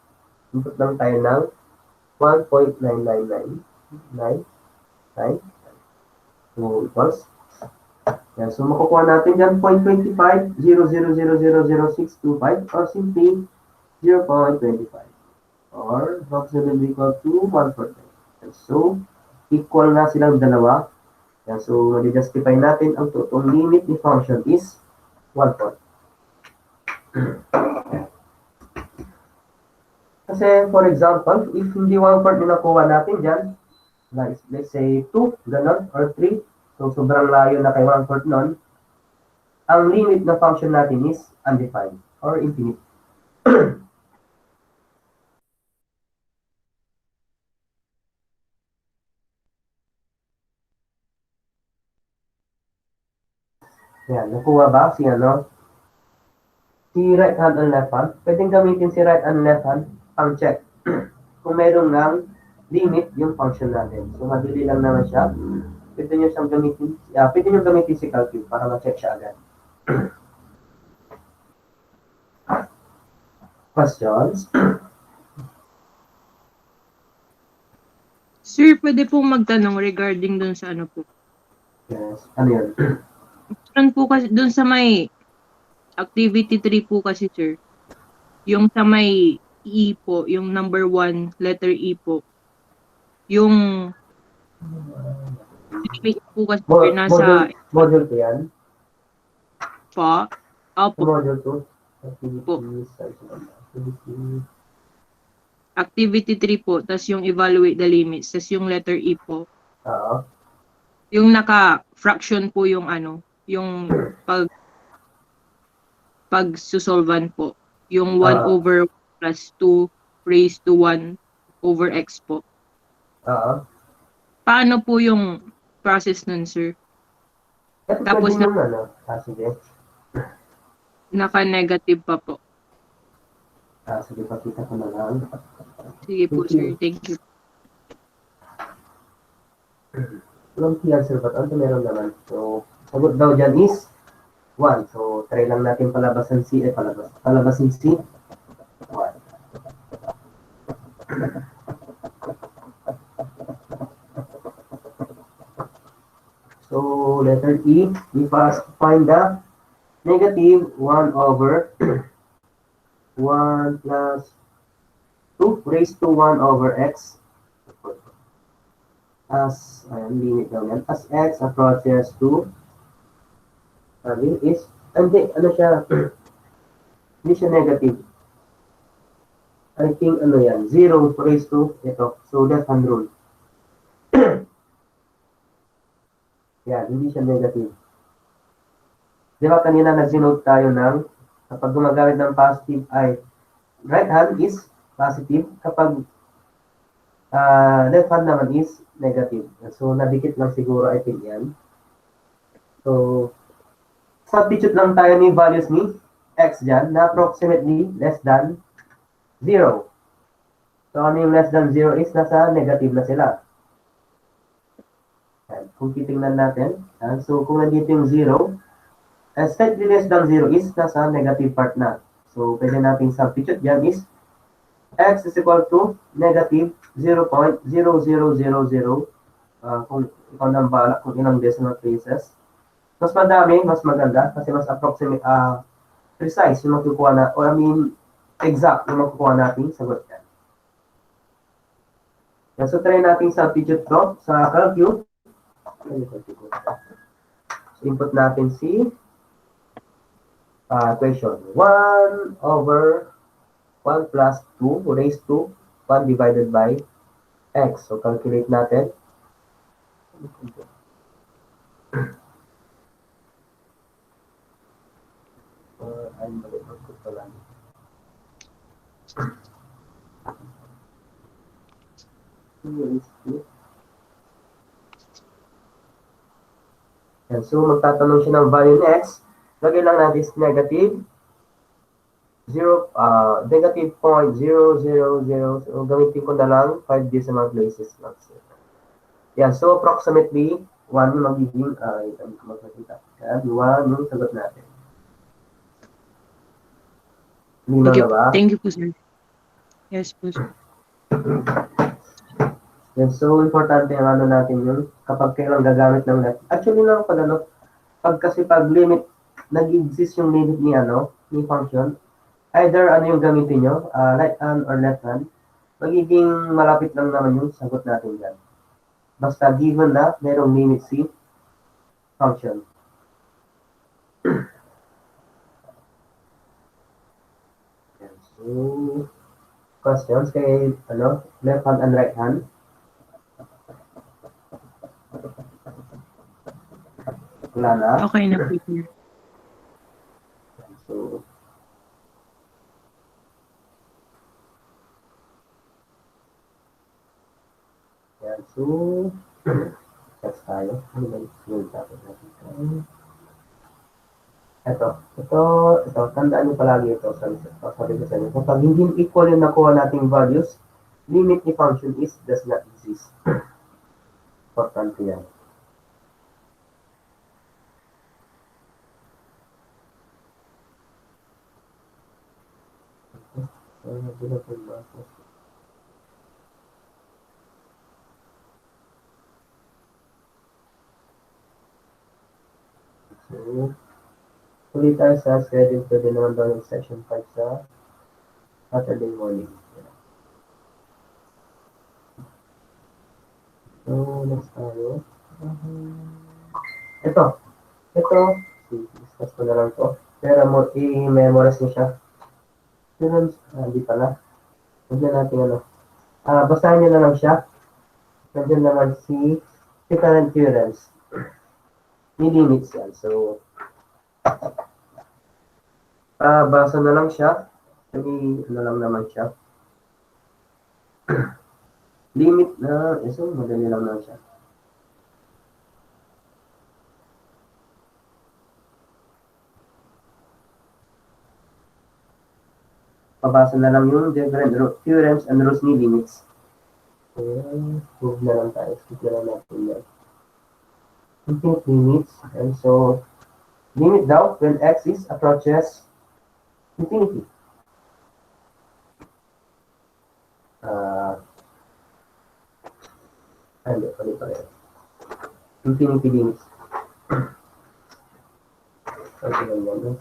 Input lang tayo ng 1.99999. So, equals. Yan. So, makukuha natin dyan 0.25, 0.00000625 or simply 0.25 or approximately equal to 1/4. So, equal na silang dalawa. Yan, so, ma-justify natin ang totoong limit ni function is 1/4. Kasi, for example, if hindi 1/4 yung nakuha natin dyan, let's say 2, ganon, or 3. So, sobrang layo na kay 1/4 nun. Ang limit na function natin is undefined or infinite. Yan, nakuha ba si si right hand and left hand? Pwedeng gamitin si right hand and left hand pang check. Kung mayroong ng limit yung function natin. So, madali lang naman siya. Pwede nyo siyang gamitin, pwede nyo gamitin si calculus para ma-check siya agad. Questions? Sir, pwede pong magtanong regarding dun sa ano po. Yes. Ano yun? Dun po kasi, dun sa may activity 3 po kasi, sir. Yung sa may E po, yung number 1, letter E po. Yung limit po kasi, sir, nasa Module 2 yan? pa. Opo. Module 2? Activities, activity. Activity 3 po, tas yung evaluate the limits, tas yung letter E po. Oo. Yung naka-fraction po yung ano, yung pag-susolvan po. Yung 1 over plus 2 raised to 1 over x po. Oo. Paano po yung process nun, sir? Ito Tapos pwede yung sige. Naka-negative pa po. Sige, pakita ko na lang. Sige po, sir. Thank you. Walang key answer ba? Ano meron naman? So, sagot daw dyan is 1. So, try lang natin palabasan C. Palabasin C. 1. So, letter E, we first find the negative 1 over 1 plus 2 raised to 1 over x as, limit lang yan, as x approaches to, ano siya, hindi siya negative. I think, 0 raised to, ito, so left hand rule. Yan, hindi siya negative. Di ba kanina nag-denote tayo ng kapag gumagamit ng positive ay right hand is positive, kapag left hand naman is negative. So, nadikit lang siguro I think yan. So, substitute lang tayo ni values ni x dyan na approximately less than 0. So, ano yung less than 0 is nasa negative na sila. Yan. Kung titingnan natin, so kung nandito yung 0, slightly less than 0 is nasa negative part na. So, pwede natin substitute dyan is x is equal to negative 0.0000. Kung ikaw nang bala kung ilang decimal places. Mas madami, mas maganda kasi mas approximate, precise yung makukuha na, or exact yung makukuha natin sagot yan. So, try natin substitute to sa calculus. So, input natin si equation 1 over 1 plus 2 raised to 1 divided by x. So, calculate natin. And so, magtatanong siya ng value ng x. Lagay lang natin is negative 0, negative 0.000. So, gamitin ko na lang 5 decimal places lang. Yan, so approximately 1 yung magiging, magkakita. Yan, 1 yung sagot natin. Linaw na ba? Thank you po, sir. Yes po, sir. Yan, so importante yung natin yun kapag kailang gagamit ng left. Actually lang pag limit, nag-exist yung limit ni function, either yung gamitin nyo, right hand or left hand, magiging malapit lang naman yung sagot natin yan. Basta given na merong limit si function. So, questions kay left hand and right hand. Wala na. Okay na po, sir. So, yan. So, text tayo. Ano ba yung scroll topic natin? Ito, tandaan niyo palagi ito. Sabi ko sa inyo. Kapag hindi equal yung nakuha nating values, limit ni function is does not exist. Importante yan. So, tuloy tayo sa schedule. Pwede naman daw yung section 5 sa Saturday morning. So, next tayo. Ito, discuss ko na lang to. Pero i-memorize niyo siya. Hindi pala. Huwag na natin basahin niyo na lang siya. Nandiyan naman si current theorems. May limits yan. So, basa na lang siya. Lang naman siya. Limit na, so madali lang naman siya. Pabasa na lang yung different theorems and rules ni limits. So, move na lang tayo. Skip na lang natin yan. Infinite limits. And so, limit daw when x is approaches infinity. Infinity limits. Okay lang yan.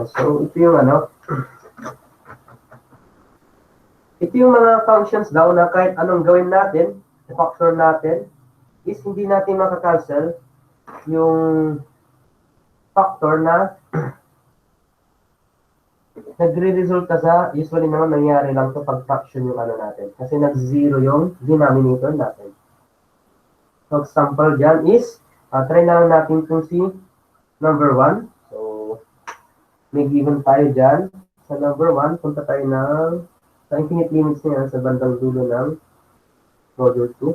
So, ito yung ito yung mga functions daw na kahit anong gawin natin, factor natin, is hindi natin makakancel yung factor na nagre-resulta sa, usually naman nangyari lang to pag fraction yung natin. Kasi nag-zero yung denominator natin. So, example dyan is, try na lang natin itong si number 1. So, may given tayo dyan. Sa number 1, punta tayo sa infinite limits niya sa bandang dulo ng module 2.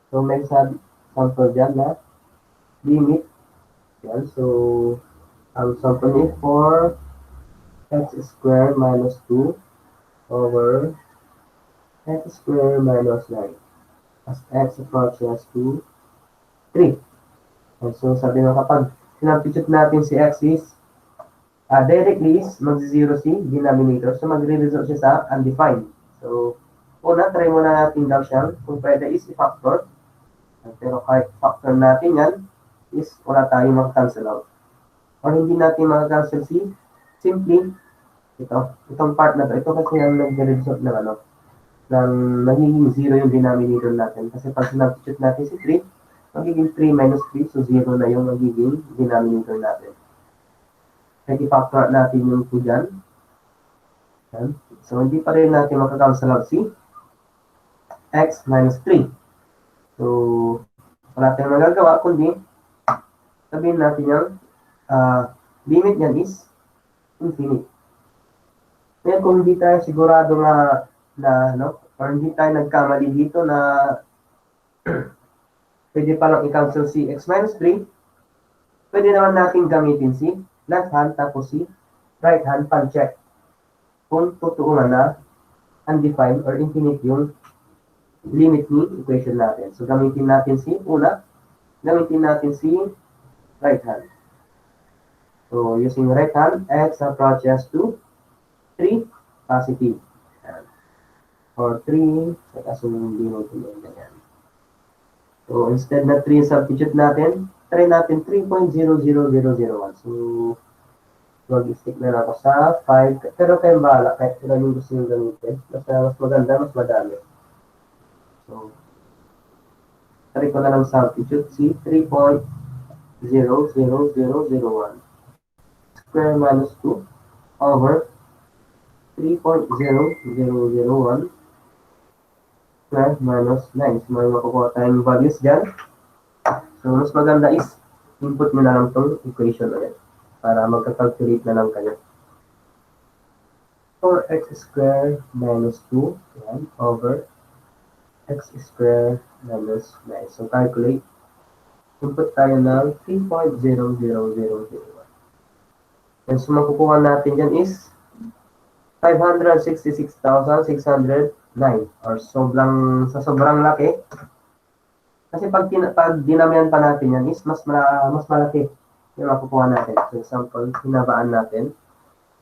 So, may sample dyan na limit. Yan. So, ang sample niya for x squared minus 2 over x squared minus 9 as x approaches to 3. And so, sabi nga kapag sinubstitute natin si x is directly is mag-zero si denominator. So, magre-result siya sa undefined. So, una, try muna natin daw siyang kung pwede is i-factor. Pero kahit factor natin yan is wala tayong mag-cancel out. Or hindi natin mag-cancel si simply itong part na to. Ito kasi ang nag-result ng ng magiging 0 yung denominator natin. Kasi pag sinubstitute natin si 3, magiging 3 minus 3, so 0 na yung magiging denominator natin. Kaya i-factor natin yung 2 dyan. So, hindi pa rin natin makakancel out si x minus 3. So, wala tayong magagawa, kundi sabihin natin yung limit niyan is infinite. Ngayon, kung hindi tayo sigurado or hindi tayo nagkamali dito na pwede palang i-cancel si x minus 3, pwede naman natin gamitin si left hand tapos si right hand pan-check kung totoo na undefined or infinite yung limit ni equation natin. So, gamitin natin si right hand. So, using right hand, x approaches to 3 positive. Or 3, hindi natin yung ganyan. So, instead na 3 substitute natin, try natin 3.00001. So, mag-stick na lang ako sa 5. Pero kayo bahala, kahit ilan yung gusto yung gamitin. Mas maganda, mas madami. So, try ko na lang substitute si 3.00001. square minus 2 over 3.0001 square minus 9. So, may makukuha tayong values dyan. So, mas maganda is input nyo na lang itong equation ulit para magka-calculate na lang kayo. 4x square minus 2 yan, over x square minus 9. So, calculate. Input tayo ng 3.00001. And so, makukuha natin dyan is 566,609 or sobrang laki. Kasi pag dinamihan pa natin yan is mas malaki yung makukuha natin. For example, hinabaan natin.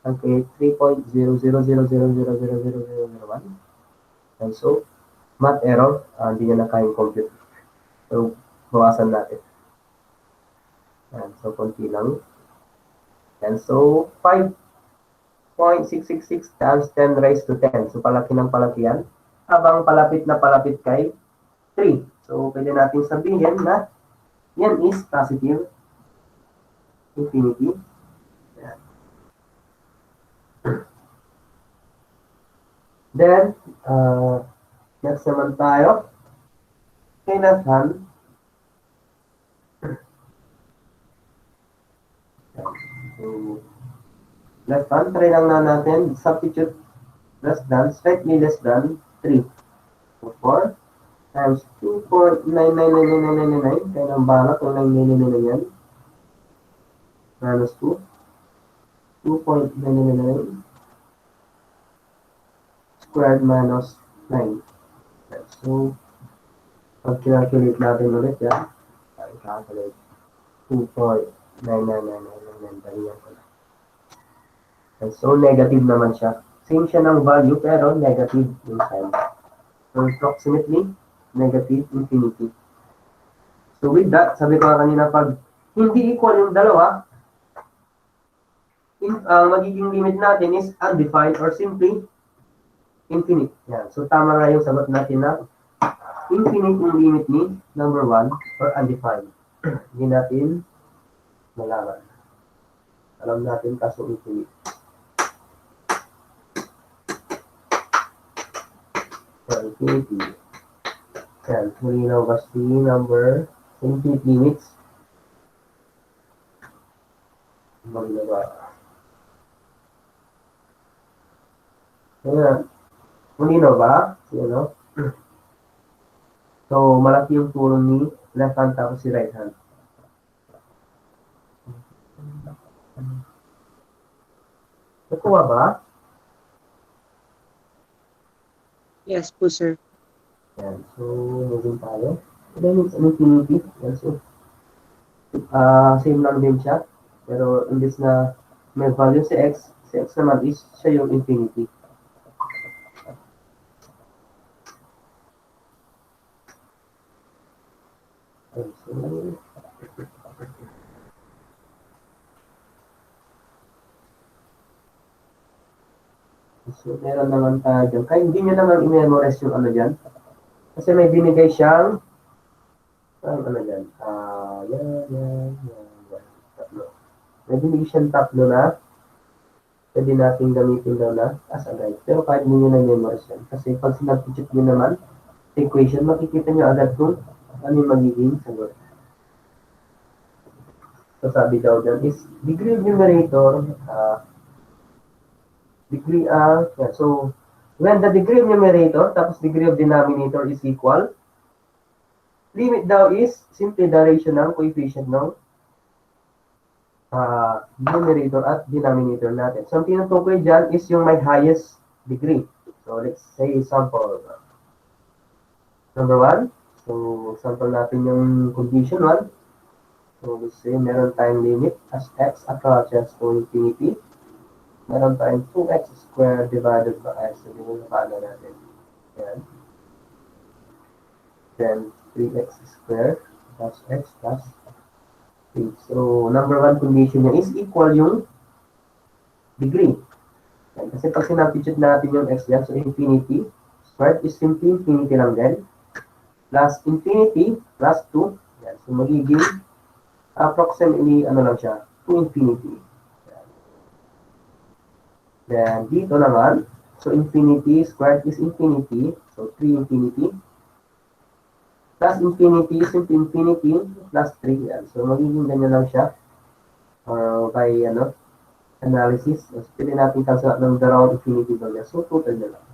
Okay, 3.000000001. And so, math error, hindi niya na kayang compute. So, bawasan natin. And so, konti lang. And so, 5.666 times 10 raised to 10. So, palaki ng palaki yan. Habang palapit na palapit kay 3. So, pwede natin sabihin na yan is positive infinity. Yan. Then, next naman tayo. Kay left hand. So, left hand, try lang na natin. Substitute less than, slightly less than 3. So, 4 times 2.999999. Kaya ng bala kung 999 yan. Minus 2. 2.999 squared minus 9. So, pag calculate natin ulit yan, calculate 2.99999. And so, negative naman siya. Same siya ng value, pero negative yung sign. So, approximately, negative infinity. So, with that, sabi ko kanina, pag hindi equal yung dalawa, magiging limit natin is undefined or simply infinite. Yan. So, tama nga yung sagot natin na infinite yung limit ni number 1 or undefined. Hindi natin malaman. Alam natin kaso infinite. So, infinity. Yan. Malinaw ba si number infinite limits? Malinaw ba? Ayan. Malinaw ba? Ano? So, malaki yung tulong ni left hand tapos si right hand. Nakuha ba? Yes po, sir. Yan. So, moving tayo. Then, it's an infinity. Yan. So, same lang din siya. Pero, imbis na may value si x naman is siya yung infinity. So, meron naman tayo dyan. Kaya hindi nyo naman i-memorize yung ano dyan. Kasi may binigay siyang ano dyan. Yan. Tatlo. May binigay siyang tatlo na pwede natin gamitin daw na as a guide. Pero kahit hindi nyo na-memorize yan. Kasi pag sinabstitute nyo naman sa equation, makikita nyo agad kung ano yung magiging sagot. So, sabi daw dyan is degree of numerator, so, when the degree of numerator tapos degree of denominator is equal, limit daw is simply the ratio ng coefficient ng numerator at denominator natin. So, ang tinutukoy dyan is yung may highest degree. So, let's say sample. Number 1. So, sample natin yung condition 1. So, let's say meron tayong limit as x approaches to infinity. Meron tayong 2x squared divided by x. So, yun yung paano natin. Yan. Then, 3x squared plus x plus 3. So, number 1 condition niya is equal yung degree. Yan. Kasi pag sinabstitute natin yung x yan, so infinity squared is simply infinity lang din. Plus infinity plus 2. Yan. So, magiging approximately, ano lang siya, to infinity. Yan. Then, dito naman, so infinity squared is infinity. So, 3 infinity. Plus infinity is infinity plus 3. Yan. So, magiging ganyan lang siya. By, analysis. So, pili natin cancel out ng the round infinity value. So, total na lang.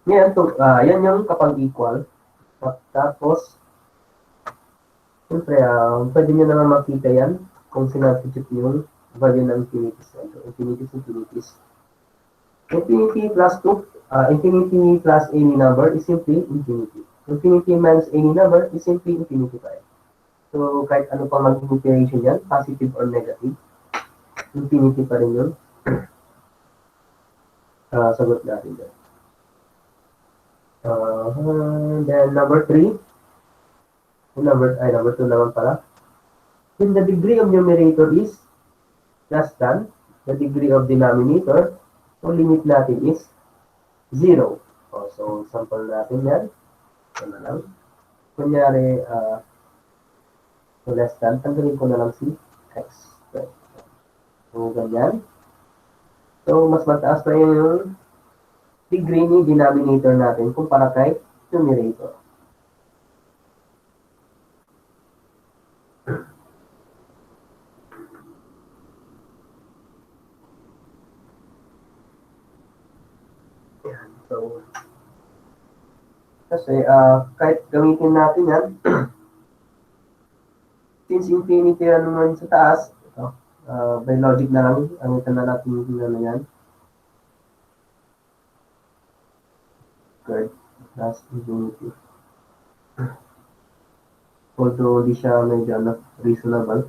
Yan yung kapag equal. Tapos, siyempre, pwede nyo naman makita yan kung sinabstitute yung value ng infinities. Infinities. Infinity plus 2, infinity plus any number is simply infinity. Infinity minus any number is simply infinity pa rin. So, kahit ano pa maging iteration yan, positive or negative, infinity pa rin yun. Sagot natin dyan. Then, number 3. Number 2 naman pala. When the degree of numerator is less than the degree of denominator, so limit natin is 0. So, sample natin yan. Ito na lang. Kunyari, so less than, tanggalin ko na lang si x. So, ganyan. So, mas mataas pa yung degree ni denominator natin kumpara kay numerator. So, kasi kahit gamitin natin yan, since infinity naman sa taas, ito, by logic na lang, amitan na natin yung yan. Squared plus infinity. Although di siya medyo reasonable.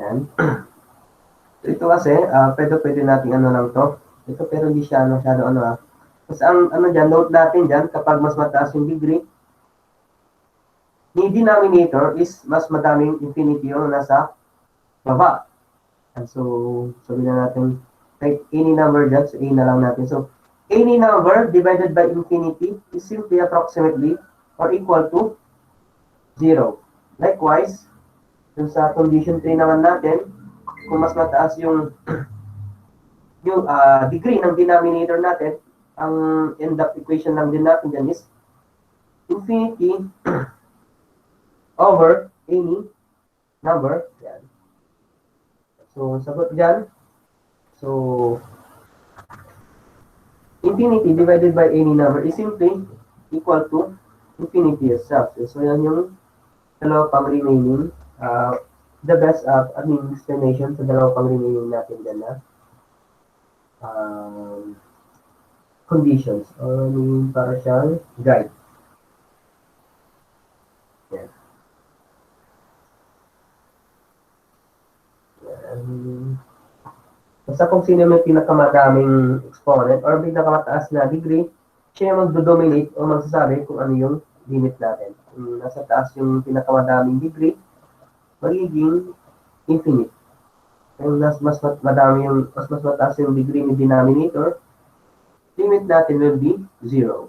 Yan. So, ito kasi, pwede natin lang to. Ito pero hindi siya masyado Kasi ang dyan, note natin dyan, kapag mas mataas yung degree, ni denominator is mas madaming infinity yung nasa baba. And so, sabihin na natin, kahit any number dyan, so A na lang natin. So, any number divided by infinity is simply approximately or equal to 0. Likewise, dun sa condition 3 naman natin, kung mas mataas yung degree ng denominator natin, ang end up equation lang din natin dyan is infinity over any number. Yan. So, sagot dyan. So, infinity divided by any number is simply equal to infinity itself. So, yan yung dalawa pang remaining. The best explanation sa dalawa pang remaining natin dyan na conditions or para siyang guide. Yan. Basta kung sino may pinakamadaming exponent or pinakamataas na degree, siya yung magdodominate o magsasabi kung ano yung limit natin. Kung nasa taas yung pinakamadaming degree, magiging infinite. Kung mas mataas yung degree ni denominator, limit natin will be 0.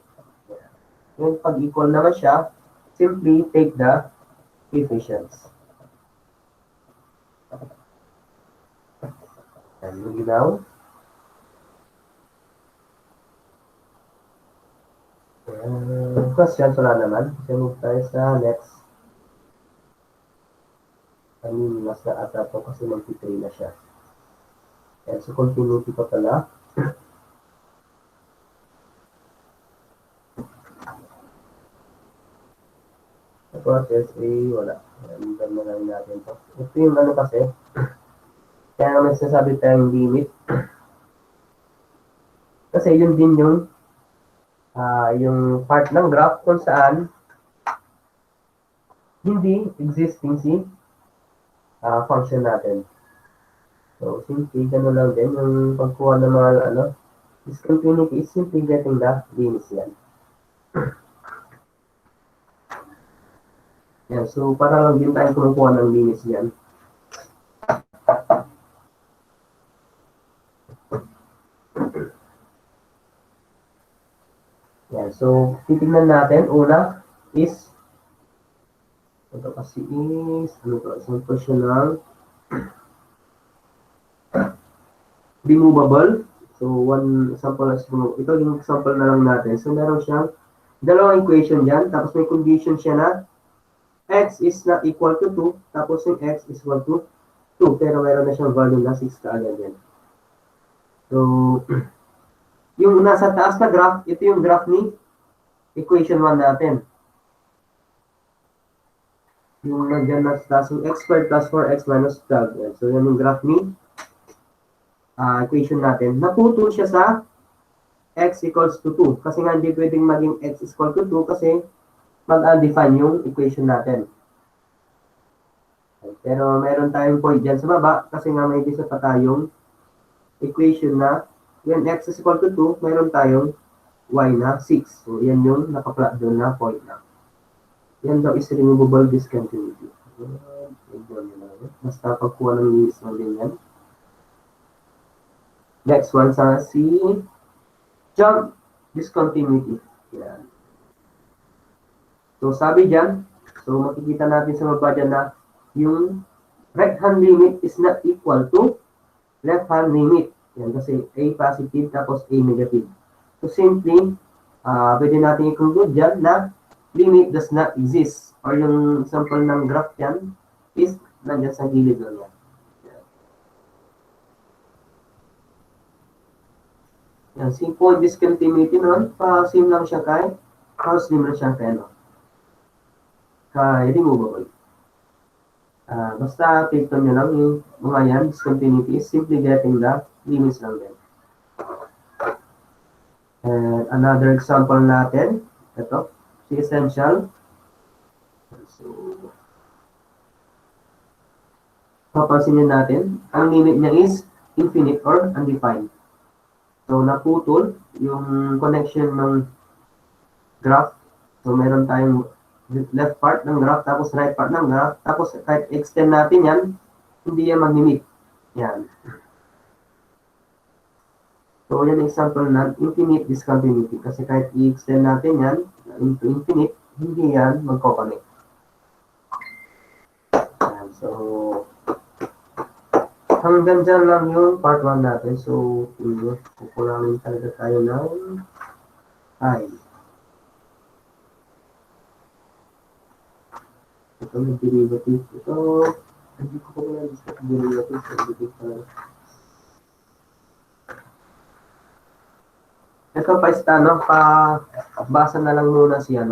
Yung pag equal naman siya, simply take the coefficients. And ginaw. Questions wala naman. Kasi move tayo sa next. Nasa ata po kasi mag-3 na siya. Yan, so continuity pa pala. Tapos SA, wala. Yan, na lang natin to. Ito yung kasi, kaya naman sinasabi tayong limit. Kasi yun din yung part ng graph kung saan hindi existing si function natin. So, simply, gano'n lang din. Yung pagkuha ng mga, discontinuity is simply getting the limits yan. Yan. So, para lang din tayo kumukuha ng limits yan. So, titignan natin. Una is, ito kasi is, ano to, sample siya ng removable. So, one example is, ito yung example na lang natin. So, meron siyang dalawang equation dyan. Tapos may condition siya na x is not equal to 2. Tapos yung x is equal to 2. Pero meron na siyang value na 6 kaagad yan. So, yung nasa taas na graph, ito yung graph ni equation 1 natin. Yung nandiyan na sa taas yung x squared plus 4x minus 12. Yan. So, yan yung graph ni equation natin. Naputol siya sa x equals to 2. Kasi nga hindi pwedeng maging x is equal to 2 kasi mag-undefine yung equation natin. Pero meron tayong point dyan sa baba kasi nga may isa pa tayong equation na when x is equal to 2, meron tayong y na 6. So, yan yung nakaplot doon na point na. Yan daw is removable discontinuity. Basta pagkuha ng units ng ganyan. Next one sa si jump discontinuity. Yan. So, sabi dyan, so makikita natin sa baba dyan na yung right hand limit is not equal to left hand limit. Yan kasi A positive tapos A negative. So, simply, pwede natin i-conclude dyan na limit does not exist. Or yung sample ng graph yan is nandyan sa gilid lang yan. Yan, simple discontinuity nun, pa-sim lang siya kay, pa-slim lang siya kay, kay removable. Basta take nyo lang yung mga yan, discontinuity is simply getting the limits lang din. And another example natin, ito, si essential. So, papansin nyo natin, ang limit niya is infinite or undefined. So, naputol yung connection ng graph. So, meron tayong left part ng graph, tapos right part ng graph. Tapos, kahit extend natin yan, hindi yan mag-limit. Yan. So, yan example na infinite discontinuity. Kasi kahit i-extend natin yan into infinite, hindi yan magko-connect. Yan. So, hanggang dyan lang yung part 1 natin. So, kukulangin talaga tayo ng I. Ito yung derivative. Ito, hindi ko pa na-discuss derivative. Ito basa na lang muna siya,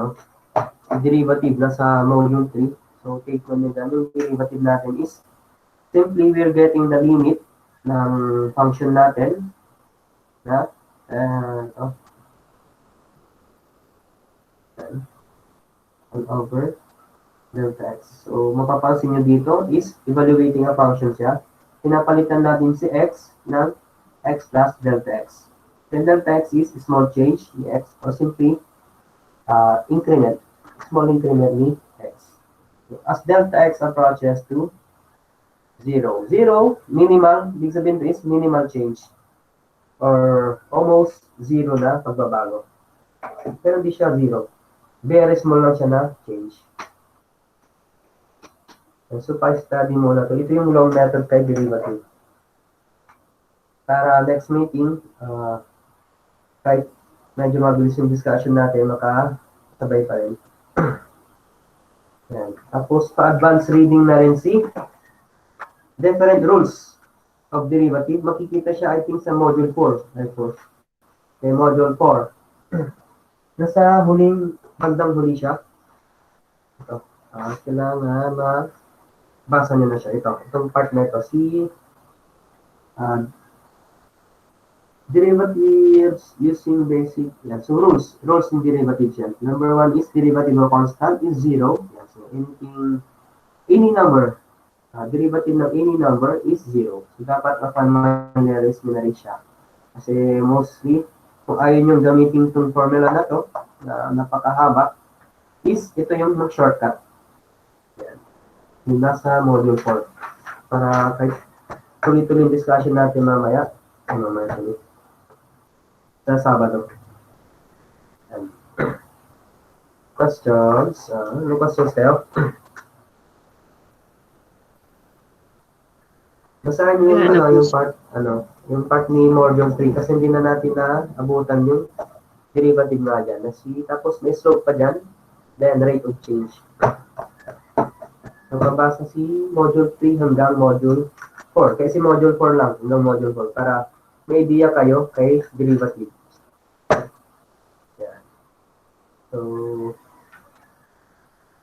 derivative na sa module 3. So, take one nyo dyan. Yung derivative natin is simply, we're getting the limit ng function natin na 1 over delta x. So, mapapansin nyo dito is evaluating a function siya. Pinapalitan natin si x ng x plus delta x. Then delta x is small change ni x or simply increment, small increment ni x. So, as delta x approaches to 0. 0, minimal, ibig sabihin is minimal change. Or almost 0 na pagbabago. Pero hindi siya 0. Very small lang siya na change. So, pa-study muna to. Ito yung long method kay derivative. Para next meeting, kahit medyo mabilis yung discussion natin, makasabay pa rin. Yan. Tapos, pa-advanced reading na rin si different rules of derivative. Makikita siya, I think, sa module 4. Okay, module 4. Nasa bandang huli siya. Ito. Kailangan basa nyo na siya. Itong part na ito. Si derivatives using basic. Yan. So, rules in derivatives yan. Number 1 is derivative of constant is 0. Yan. So, any number. Derivative ng any number is 0. So, dapat ma-familiarize mo na rin siya. Kasi mostly, kung ayaw nyo gamitin itong formula na to, na napakahaba, is ito yung shortcut. Yan. Yung nasa module 4. Para kahit tuloy-tuloy yung discussion natin mamaya. Mamaya tuloy. Sa Sabado. Yan. Questions? Ano questions kayo? Basahin niyo yung, Wala na po, sir. yung part ni module 3 kasi hindi na natin na abutan yung derivative nga dyan. Tapos may slope pa dyan, then rate of change. So, mabasa si module 3 hanggang module 4. Kasi module 4 lang, hanggang module 4 para may idea kayo kay derivative. Yan. So,